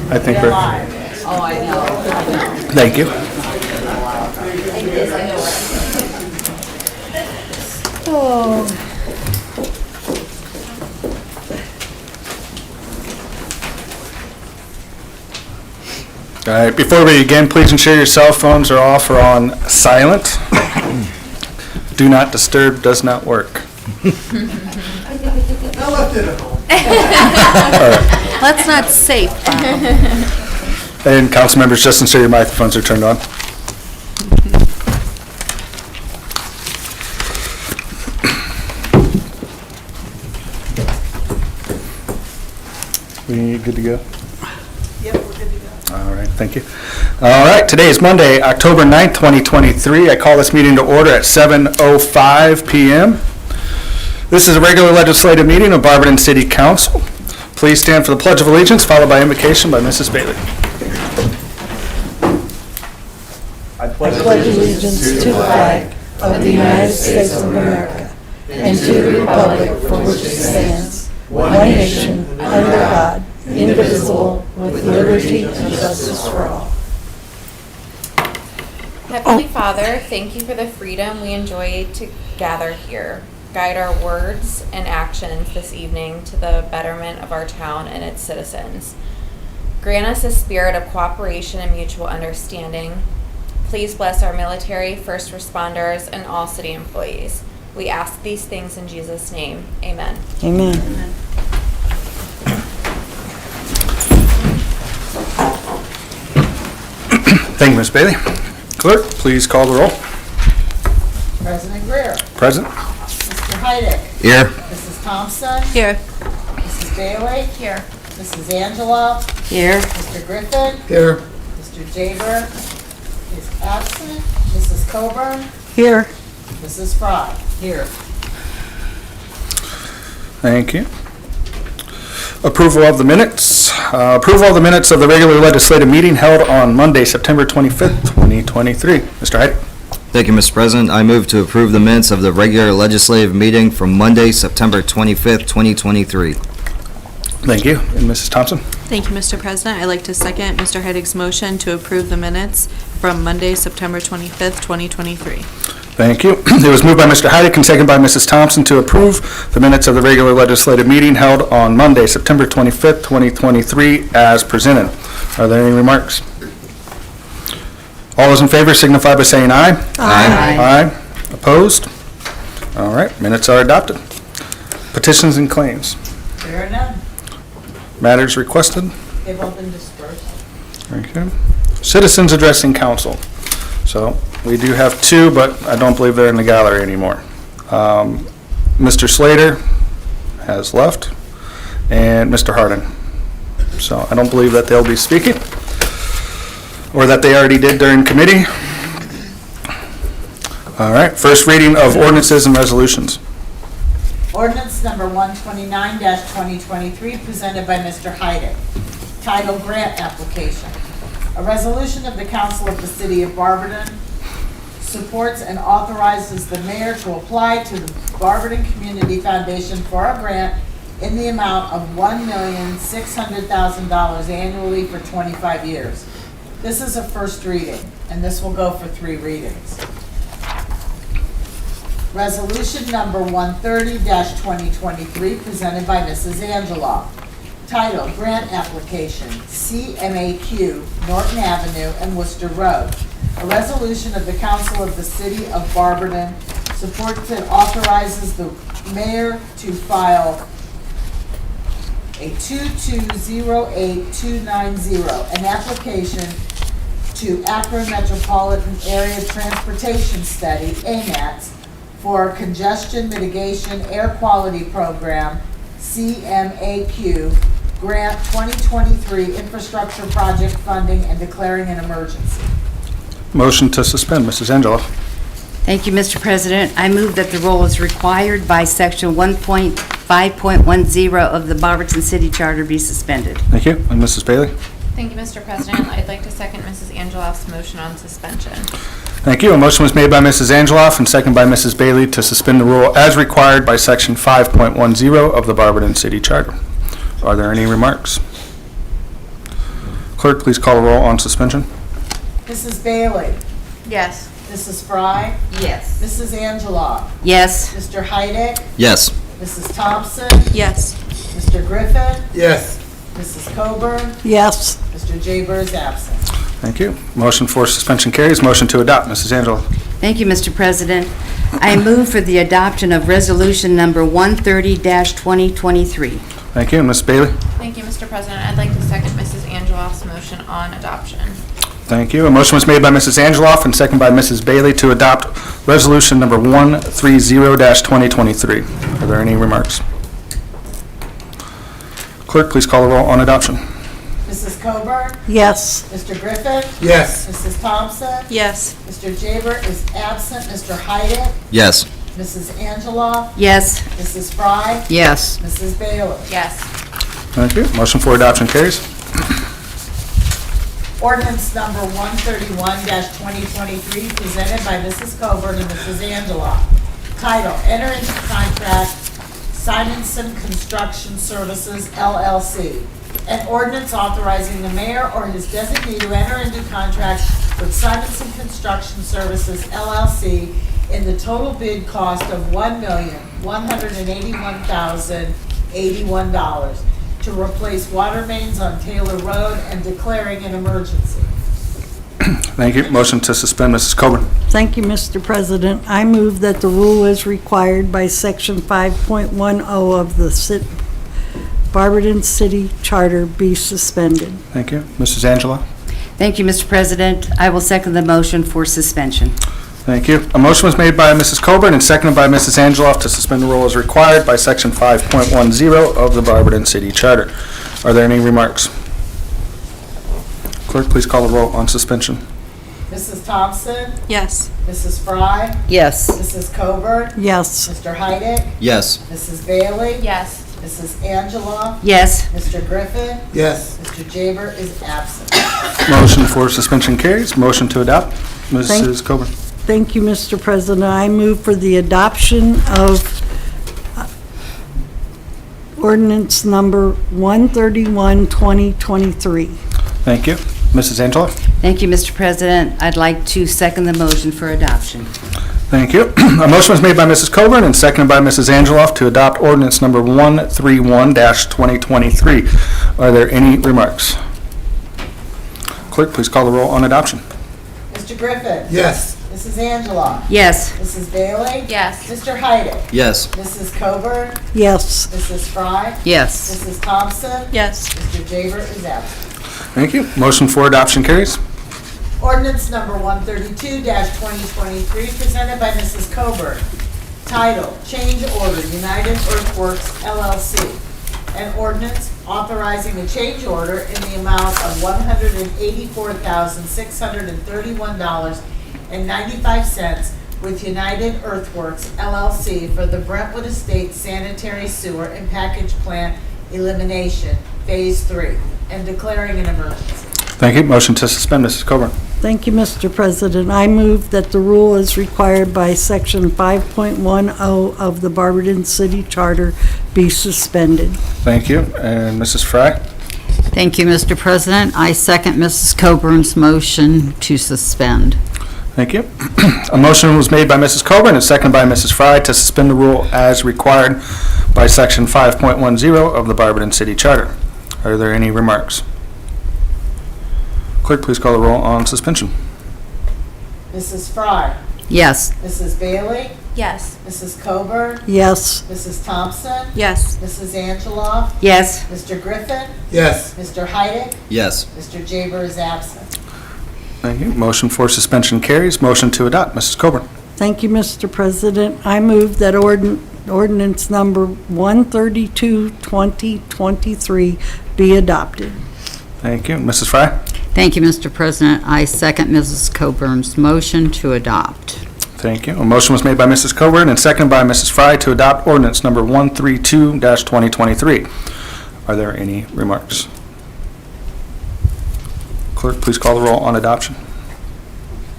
I think we're... Oh, I know. Thank you. All right, before we begin, please ensure your cell phones are off or on silent. Do not disturb does not work. I left it at home. That's not safe, Bob. And council members, just ensure your microphones are turned on. We good to go? Yep, we're good to go. All right, thank you. All right, today is Monday, October 9th, 2023. I call this meeting to order at 7:05 PM. This is a regular legislative meeting of Barberton City Council. Please stand for the Pledge of Allegiance, followed by invocation by Mrs. Bailey. I pledge allegiance to the flag of the United States of America and to the republic for which it stands, one nation, under God, indivisible, with liberty and justice for all. Heavenly Father, thank you for the freedom we enjoy to gather here. Guide our words and actions this evening to the betterment of our town and its citizens. Grant us a spirit of cooperation and mutual understanding. Please bless our military, first responders, and all city employees. We ask these things in Jesus' name. Amen. Amen. Thank you, Ms. Bailey. Clerk, please call the roll. President Greer. Present. Mr. Heidick. Here. Mrs. Thompson. Here. Mrs. Bailey. Here. Mrs. Angela. Here. Mr. Griffin. Here. Mr. Jaber is absent. Mrs. Coburn. Here. Mrs. Fry. Here. Thank you. Approval of the minutes. Approval of the minutes of the regular legislative meeting held on Monday, September 25th, 2023. Mr. Hyde. Thank you, Mr. President. I move to approve the minutes of the regular legislative meeting from Monday, September 25th, 2023. Thank you. And Mrs. Thompson? Thank you, Mr. President. I'd like to second Mr. Heidig's motion to approve the minutes from Monday, September 25th, 2023. Thank you. It was moved by Mr. Heidick and seconded by Mrs. Thompson to approve the minutes of the regular legislative meeting held on Monday, September 25th, 2023, as presented. Are there any remarks? All those in favor signify by saying aye. Aye. Aye. Opposed? All right, minutes are adopted. Petitions and claims. There are none. Matters requested. They've all been dispersed. Okay. Citizens addressing council. So we do have two, but I don't believe they're in the gallery anymore. Mr. Slater has left, and Mr. Hardin. So I don't believe that they'll be speaking, or that they already did during committee. All right, first reading of ordinances and resolutions. Ordinance number 129-2023, presented by Mr. Heidick. Title Grant Application. A resolution of the Council of the City of Barberton supports and authorizes the mayor to apply to the Barberton Community Foundation for a grant in the amount of $1,600,000 annually for 25 years. This is a first reading, and this will go for 3 readings. Resolution number 130-2023, presented by Mrs. Angela. Title, Grant Application, CMAQ, Norton Avenue and Worcester Road. A resolution of the Council of the City of Barberton supports and authorizes the mayor to file a 2208290, an application to Akron Metropolitan Area Transportation Study, AMATS, for Congestion Mitigation Air Quality Program, CMAQ, Grant 2023 Infrastructure Project Funding and declaring an emergency. Motion to suspend, Mrs. Angela. Thank you, Mr. President. I move that the role is required by Section 1.5.10 of the Barberton City Charter be suspended. Thank you. And Mrs. Bailey? Thank you, Mr. President. I'd like to second Mrs. Angeloff's motion on suspension. Thank you. A motion was made by Mrs. Angeloff and seconded by Mrs. Bailey to suspend the rule as required by Section 5.10 of the Barberton City Charter. Are there any remarks? Clerk, please call the roll on suspension. Mrs. Bailey? Yes. Mrs. Fry? Yes. Mrs. Angela? Yes. Mr. Heidick? Yes. Mrs. Thompson? Yes. Mr. Griffin? Yes. Mrs. Coburn? Yes. Mr. Jaber is absent. Thank you. Motion for suspension carries. Motion to adopt. Mrs. Angela. Thank you, Mr. President. I move for the adoption of Resolution Number 130-2023. Thank you. Ms. Bailey. Thank you, Mr. President. I'd like to second Mrs. Angeloff's motion on adoption. Thank you. A motion was made by Mrs. Angeloff and seconded by Mrs. Bailey to adopt Resolution Number 130-2023. Are there any remarks? Clerk, please call the roll on adoption. Mrs. Coburn? Yes. Mr. Griffin? Yes. Mrs. Thompson? Yes. Mr. Jaber is absent. Mr. Heidick? Yes. Mrs. Angela? Yes. Mrs. Fry? Yes. Mrs. Bailey? Yes. Thank you. Motion for adoption carries. Ordinance number 131-2023, presented by Mrs. Coburn and Mrs. Angela. Title, enter into contract Simonson Construction Services LLC. An ordinance authorizing the mayor or his designee to enter into contract with Simonson Construction Services LLC in the total bid cost of $1,181,081 to replace water mains on Taylor Road and declaring an emergency. Thank you. Motion to suspend, Mrs. Coburn. Thank you, Mr. President. I move that the rule as required by Section 5.10 of the Barberton City Charter be suspended. Thank you. Mrs. Angela. Thank you, Mr. President. I will second the motion for suspension. Thank you. A motion was made by Mrs. Coburn and seconded by Mrs. Angeloff to suspend the rule as required by Section 5.10 of the Barberton City Charter. Are there any remarks? Clerk, please call the roll on suspension. Mrs. Thompson? Yes. Mrs. Fry? Yes. Mrs. Coburn? Yes. Mr. Heidick? Yes. Mrs. Bailey? Yes. Mrs. Angela? Yes. Mr. Griffin? Yes. Mr. Jaber is absent. Motion for suspension carries. Motion to adopt. Mrs. Coburn. Thank you, Mr. President. I move for the adoption of ordinance number 131-2023. Thank you. Mrs. Angela. Thank you, Mr. President. I'd like to second the motion for adoption. Thank you. A motion was made by Mrs. Coburn and seconded by Mrs. Angeloff to adopt ordinance number 131-2023. Are there any remarks? Clerk, please call the roll on adoption. Mr. Griffin? Yes. Mrs. Angela? Yes. Mrs. Bailey? Yes. Mr. Heidick? Yes. Mrs. Coburn? Yes. Mrs. Fry? Yes. Mrs. Thompson? Yes. Mr. Jaber is absent. Thank you. Motion for adoption carries. Ordinance number 132-2023, presented by Mrs. Coburn. Title, Change Order, United Earthworks LLC. An ordinance authorizing a change order in the amount of $184,631.95 with United Earthworks LLC for the Brentwood Estates Sanitary Sewer and Package Plant Elimination, Phase 3, and declaring an emergency. Thank you. Motion to suspend, Mrs. Coburn. Thank you, Mr. President. I move that the rule as required by Section 5.10 of the Barberton City Charter be suspended. Thank you. And Mrs. Fry. Thank you, Mr. President. I second Mrs. Coburn's motion to suspend. Thank you. A motion was made by Mrs. Coburn and seconded by Mrs. Fry to suspend the rule as required by Section 5.10 of the Barberton City Charter. Are there any remarks? Clerk, please call the roll on suspension. Mrs. Fry? Yes. Mrs. Bailey? Yes. Mrs. Coburn? Yes. Mrs. Thompson? Yes. Mrs. Angela? Yes. Mr. Griffin? Yes. Mr. Heidick? Yes. Mr. Jaber is absent. Thank you. Motion for suspension carries. Motion to adopt. Mrs. Coburn. Thank you, Mr. President. I move that ordinance number 132-2023 be adopted. Thank you. Mrs. Fry. Thank you, Mr. President. I second Mrs. Coburn's motion to adopt. Thank you. A motion was made by Mrs. Coburn and seconded by Mrs. Fry to adopt ordinance number 132-2023. Are there any remarks? Clerk, please call the roll on adoption.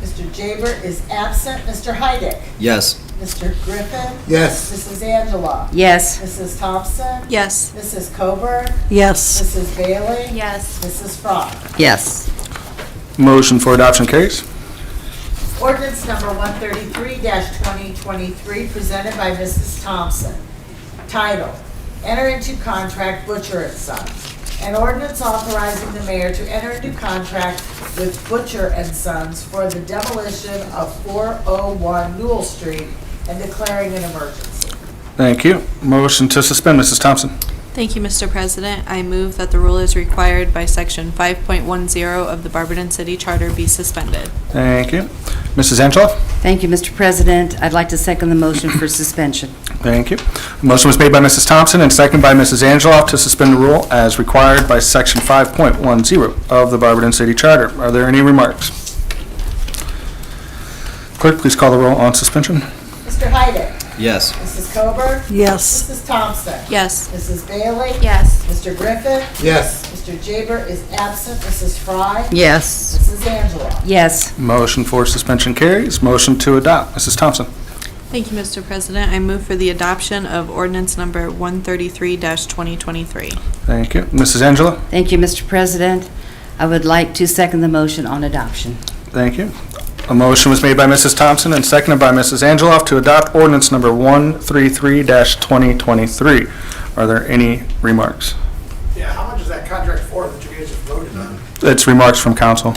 Mr. Jaber is absent. Mr. Heidick? Yes. Mr. Griffin. Yes. Mrs. Angela. Yes. Mrs. Thompson. Yes. Mrs. Coburn. Yes. Mrs. Bailey. Yes. Mrs. Fry. Yes. Motion for adoption carries. Ordinance number 133-2023, presented by Mrs. Thompson. Title, Enter into Contract Butcher and Sons. An ordinance authorizing the mayor to enter into contract with Butcher and Sons for the demolition of 401 Newell Street and declaring an emergency. Thank you. Motion to suspend, Mrs. Thompson. Thank you, Mr. President. I move that the rule as required by Section 5.10 of the Barberton City Charter be suspended. Thank you. Mrs. Angela? Thank you, Mr. President. I'd like to second the motion for suspension. Thank you. The motion was made by Mrs. Thompson and seconded by Mrs. Angeloff to suspend the rule as required by Section 5.10 of the Barberton City Charter. Are there any remarks? Clerk, please call the roll on suspension. Mr. Heidick. Yes. Mrs. Coburn. Yes. Mrs. Thompson. Yes. Mrs. Bailey. Yes. Mr. Griffin. Yes. Mr. Jaber is absent. Mrs. Fry. Yes. Mrs. Angela. Yes. Motion for suspension carries. Motion to adopt, Mrs. Thompson. Thank you, Mr. President. I move for the adoption of ordinance number 133-2023. Thank you. Mrs. Angela? Thank you, Mr. President. I would like to second the motion on adoption. Thank you. A motion was made by Mrs. Thompson and seconded by Mrs. Angeloff to adopt ordinance number 133-2023. Are there any remarks? Yeah, how much is that contract for that you guys just voted on? It's remarks from council.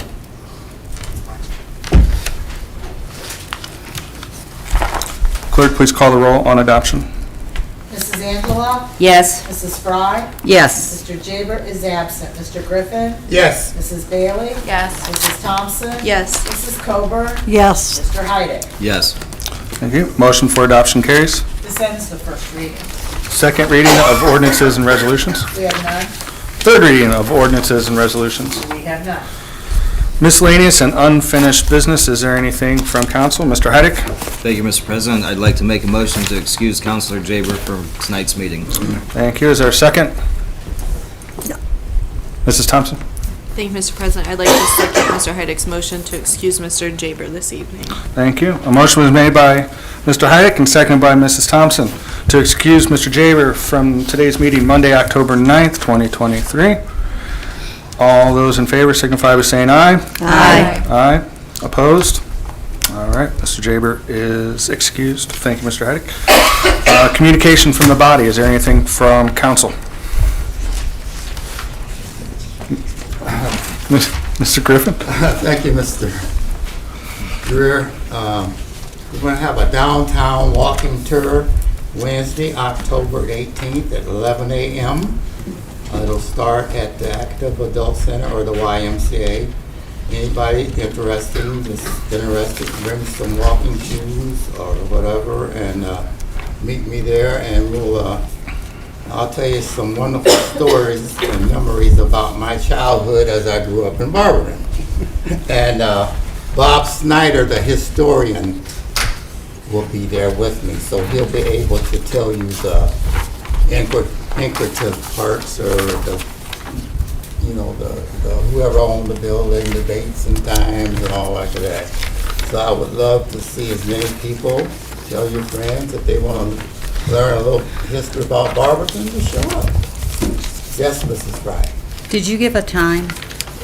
Clerk, please call the roll on adoption. Mrs. Angela. Yes. Mrs. Fry. Yes. Mr. Jaber is absent. Mr. Griffin. Yes. Mrs. Bailey. Yes. Mrs. Thompson. Yes. Mrs. Coburn. Yes. Mr. Heidick. Yes. Thank you. Motion for adoption carries. This ends the first reading. Second reading of ordinances and resolutions. We have none. Third reading of ordinances and resolutions. We have none. Miscellaneous and unfinished business. Is there anything from council? Mr. Heidick? Thank you, Mr. President. I'd like to make a motion to excuse Counselor Jaber from tonight's meeting. Thank you. Is there a second? Mrs. Thompson? Thank you, Mr. President. I'd like to second Mr. Heidick's motion to excuse Mr. Jaber this evening. Thank you. A motion was made by Mr. Heidick and seconded by Mrs. Thompson to excuse Mr. Jaber from today's meeting, Monday, October 9th, 2023. All those in favor signify by saying aye. Aye. Aye. Opposed? All right, Mr. Jaber is excused. Thank you, Mr. Heidick. Communication from the body. Is there anything from council? Mr. Griffin? Thank you, Mr. Greer. We're going to have a downtown walking tour Wednesday, October 18th at 11 a.m. It'll start at the Active Adult Center or the YMCA. Anybody interested, bring some walking shoes or whatever and meet me there, and I'll tell you some wonderful stories and memories about my childhood as I grew up in Barberton. And Bob Snyder, the historian, will be there with me, so he'll be able to tell you the inquisitive parts, or the whoever owned the building, the dates and times and all like that. So I would love to see as many people. Tell your friends if they want to learn a little history about Barberton to show up. Yes, Mrs. Fry. Did you give a time?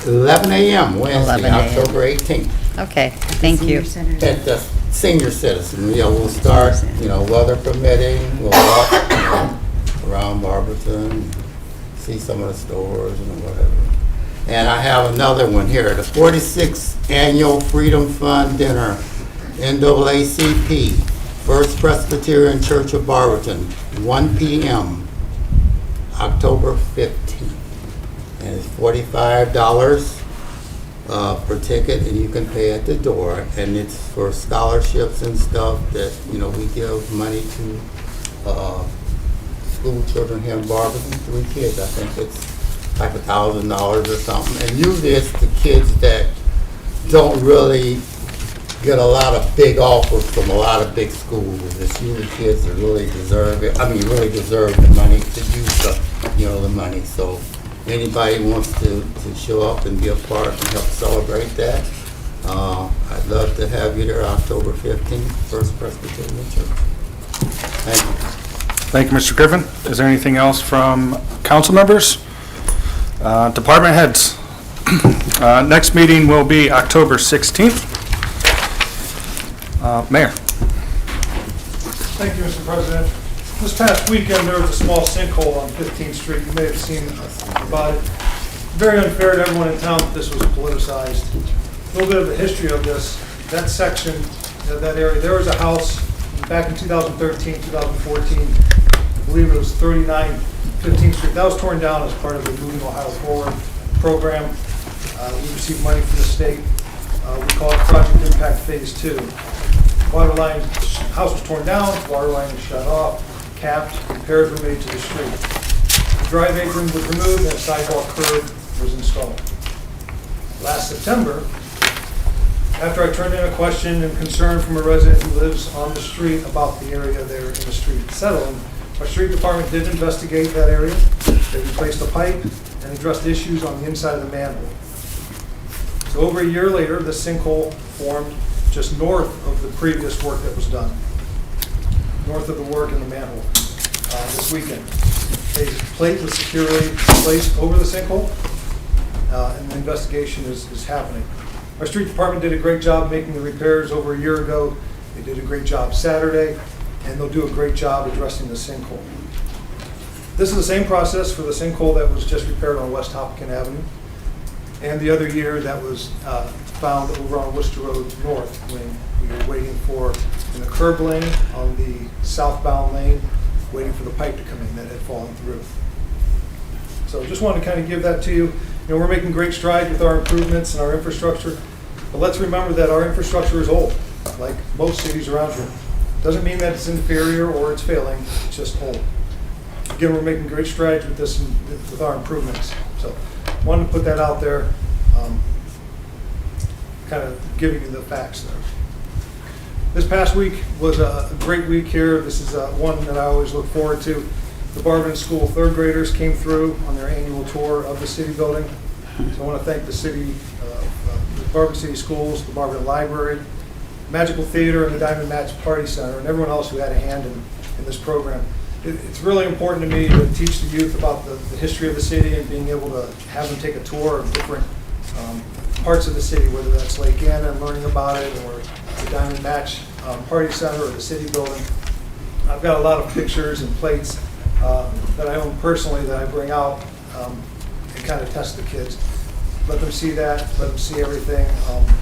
11 a.m. Wednesday, 11 a.m. October 18th. Okay, thank you. At the senior citizen, we'll start, weather permitting, we'll walk around Barberton, see some of the stores and whatever. And I have another one here, the 46th Annual Freedom Fund Dinner, NAACP, First Presbyterian Church of Barberton, 1 p.m., October 15th. And it's $45 per ticket, and you can pay at the door. And it's for scholarships and stuff that, we give money to school children here in Barberton, 3 kids. I think it's like $1,000 or something. And usually it's the kids that don't really get a lot of big offers from a lot of big schools. It's usually kids that really deserve it. Really deserve the money to use the money. So anybody wants to show up and be a part and help celebrate that, I'd I'd love to have you there October 15th, First Presbyterian Church. Thank you. Thank you, Mr. Griffin. Is there anything else from council members? Department heads. Next meeting will be October 16th. Mayor. Thank you, Mr. President. This past weekend, there was a small sinkhole on 15th Street. You may have seen about it. Very unfair to everyone in town that this was politicized. A little bit of the history of this. That section, that area, there was a house back in 2013, 2014. I believe it was 39 15th Street. That was torn down as part of the Moving Ohio Forward program. We received money from the state. We call it Project Impact Phase 2. Water line, house was torn down, water line was shut off, capped, repairs were made to the street. The drive apron was removed and a sidewalk curb was installed. Last September, after I turned in a question and concern from a resident who lives on the street about the area there in the street settling, our street department did investigate that area. They replaced the pipe and addressed issues on the inside of the manhole. So over a year later, the sinkhole formed just north of the previous work that was done, north of the work in the manhole this weekend. A plate was securely placed over the sinkhole, and the investigation is happening. Our street department did a great job making the repairs over a year ago. They did a great job Saturday, and they'll do a great job addressing the sinkhole. This is the same process for the sinkhole that was just repaired on West Hopkins Avenue, and the other year that was found over on Worcester Road North when we were waiting for, in the curb lane on the southbound lane, waiting for the pipe to come in that had fallen through. So just wanted to kind of give that to you. You know, we're making great strides with our improvements and our infrastructure, but let's remember that our infrastructure is old, like most cities around here. Doesn't mean that it's inferior or it's failing, it's just old. Again, we're making great strides with this, with our improvements. So wanted to put that out there, kind of giving you the facts there. This past week was a great week here. This is one that I always look forward to. The Barberton School third graders came through on their annual tour of the city building. So I want to thank the city, the Barberton City Schools, the Barberton Library, Magical Theater, and the Diamond Match Party Center, and everyone else who had a hand in this program. It's really important to me to teach the youth about the history of the city and being able to have them take a tour of different parts of the city, whether that's Lake Anna and learning about it, or the Diamond Match Party Center, or the city building. I've got a lot of pictures and plates that I own personally that I bring out and kind of test the kids. Let them see that, let them see everything,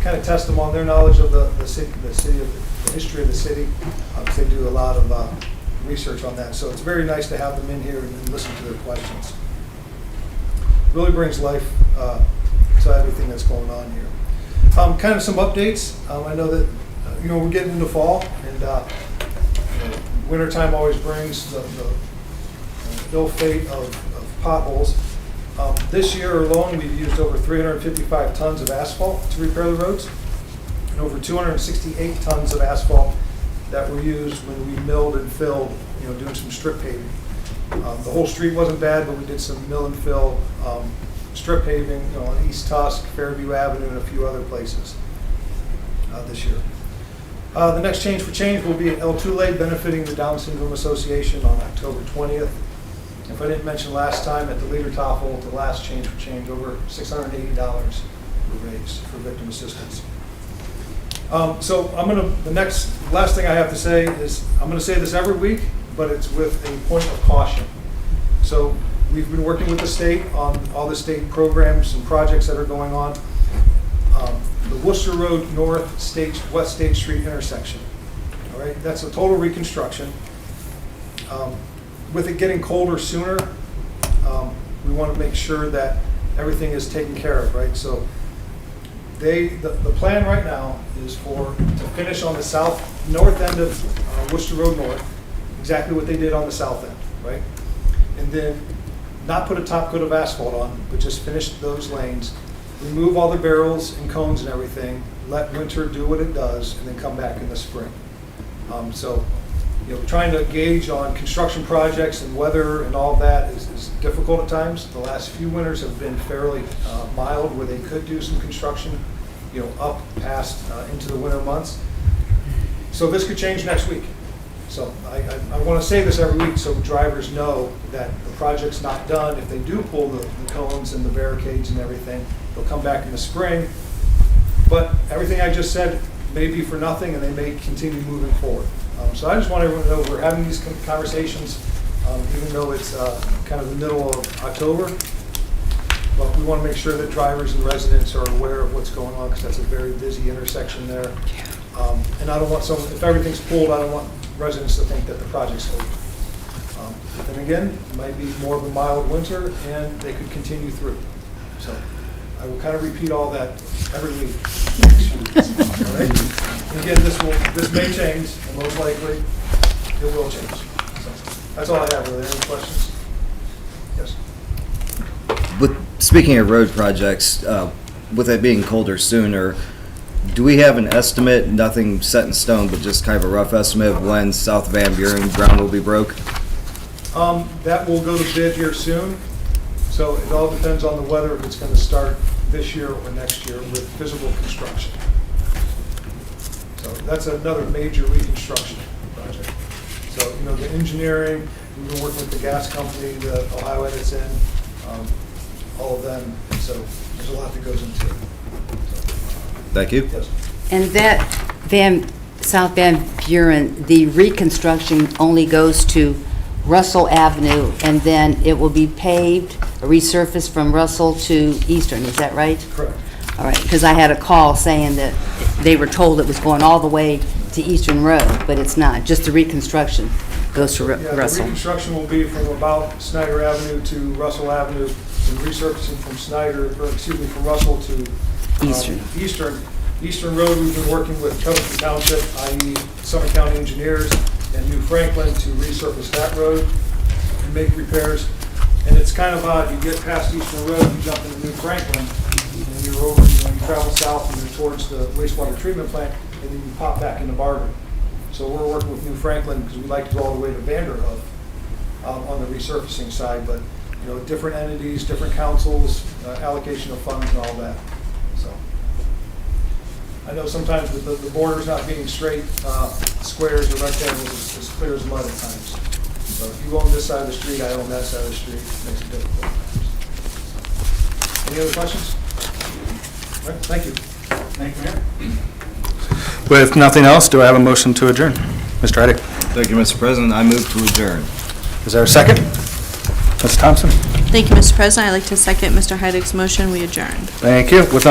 kind of test them on their knowledge of the history of the city. They do a lot of research on that, so it's very nice to have them in here and listen to their questions. Really brings life to everything that's going on here. Kind of some updates. I know that we're getting into fall, and wintertime always brings the ill fate of potholes. This year alone, we've used over 355 tons of asphalt to repair the roads, and over 268 tons of asphalt that were used when we milled and filled, doing some strip paving. The whole street wasn't bad, but we did some mill and fill strip paving, on East Tusk, Fairview Avenue, and a few other places this year. The next Change for Change will be at El Tule, benefiting the Down Syndrome Association on October 20th. If I didn't mention last time, at the Leader Toffel, the last Change for Change, over $680 were raised for victim assistance. So last thing I have to say is, I'm going to say this every week, but it's with a point of caution. So we've been working with the state on all the state programs and projects that are going on. The Worcester Road North West State Street intersection. All right, that's a total reconstruction. With it getting colder sooner, we want to make sure that everything is taken care of, right? So the plan right now is to finish on the north end of Worcester Road North, exactly what they did on the south end, right? And then not put a top coat of asphalt on, but just finish those lanes, remove all the barrels and cones and everything, let winter do what it does, and then come back in the spring. So trying to gauge on construction projects and weather and all that is difficult at times. The last few winters have been fairly mild, where they could do some construction, up past into the winter months. So this could change next week. So I want to say this every week so drivers know that the project's not done. If they do pull the cones and the barricades and everything, they'll come back in the spring. But everything I just said may be for nothing, and they may continue moving forward. So I just want everyone to know we're having these conversations, even though it's kind of the middle of October. But we want to make sure that drivers and residents are aware of what's going on, because that's a very busy intersection there. And I don't want someone, if everything's pulled, I don't want residents to think that the project's over. And again, it might be more of a mild winter, and they could continue through. So I will kind of repeat all that every week. All right? And again, this may change, and most likely it will change. So that's all I have. Are there any questions? Yes. Speaking of road projects, with it being colder sooner, do we have an estimate, nothing set in stone, but just kind of a rough estimate of when South Van Buren ground will be broke? That will go to bid here soon. So it all depends on the weather, if it's going to start this year or next year with physical construction. So that's another major reconstruction project. So, you know, the engineering, we've been working with the gas company, the Ohio Edits in, all of them. So there's a lot that goes into it. Thank you. Yes. And that South Van Buren, the reconstruction only goes to Russell Avenue, and then it will be paved, resurfaced from Russell to Eastern, is that right? Correct. All right, because I had a call saying that they were told it was going all the way to Eastern Road, but it's not, just the reconstruction goes to Yeah, the Russell. reconstruction will be from about Snyder Avenue to Russell Avenue, and resurfacing from Russell to Eastern. Eastern Road, we've been working with Covington Township, i.e. Summit County Engineers, and New Franklin to resurface that road and make repairs. And it's kind of odd, you get past Eastern Road, you jump into New Franklin, and you're over, you travel south and you're towards the wastewater treatment plant, and then you pop back into Barberton. So we're working with New Franklin because we'd like to go all the way to Vanderhoof on the resurfacing side, but you know, different entities, different councils, allocation of funds and all that. So I know sometimes with the borders not being straight, squares or rectangles is as clear as mud at times. So if you own this side of the street, I own that side of the street, it makes it difficult. Any other questions? All right, thank you. Thank you, Mayor. With nothing else, do I have a motion to adjourn? Mr. Heidick, Thank you, Mr. President. I move to adjourn. is there a second? Ms. Thompson? Thank you, Mr. President. I'd like to second Mr. Heidick's motion. We adjourn. Thank you. It was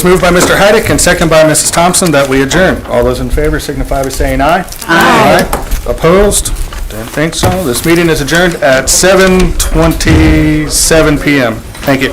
moved by Mr. Heidick and seconded by Mrs. Thompson that we adjourn. All those in favor signify by saying aye. Aye. Opposed? Don't think so. This meeting is adjourned at 7:27 PM. Thank you.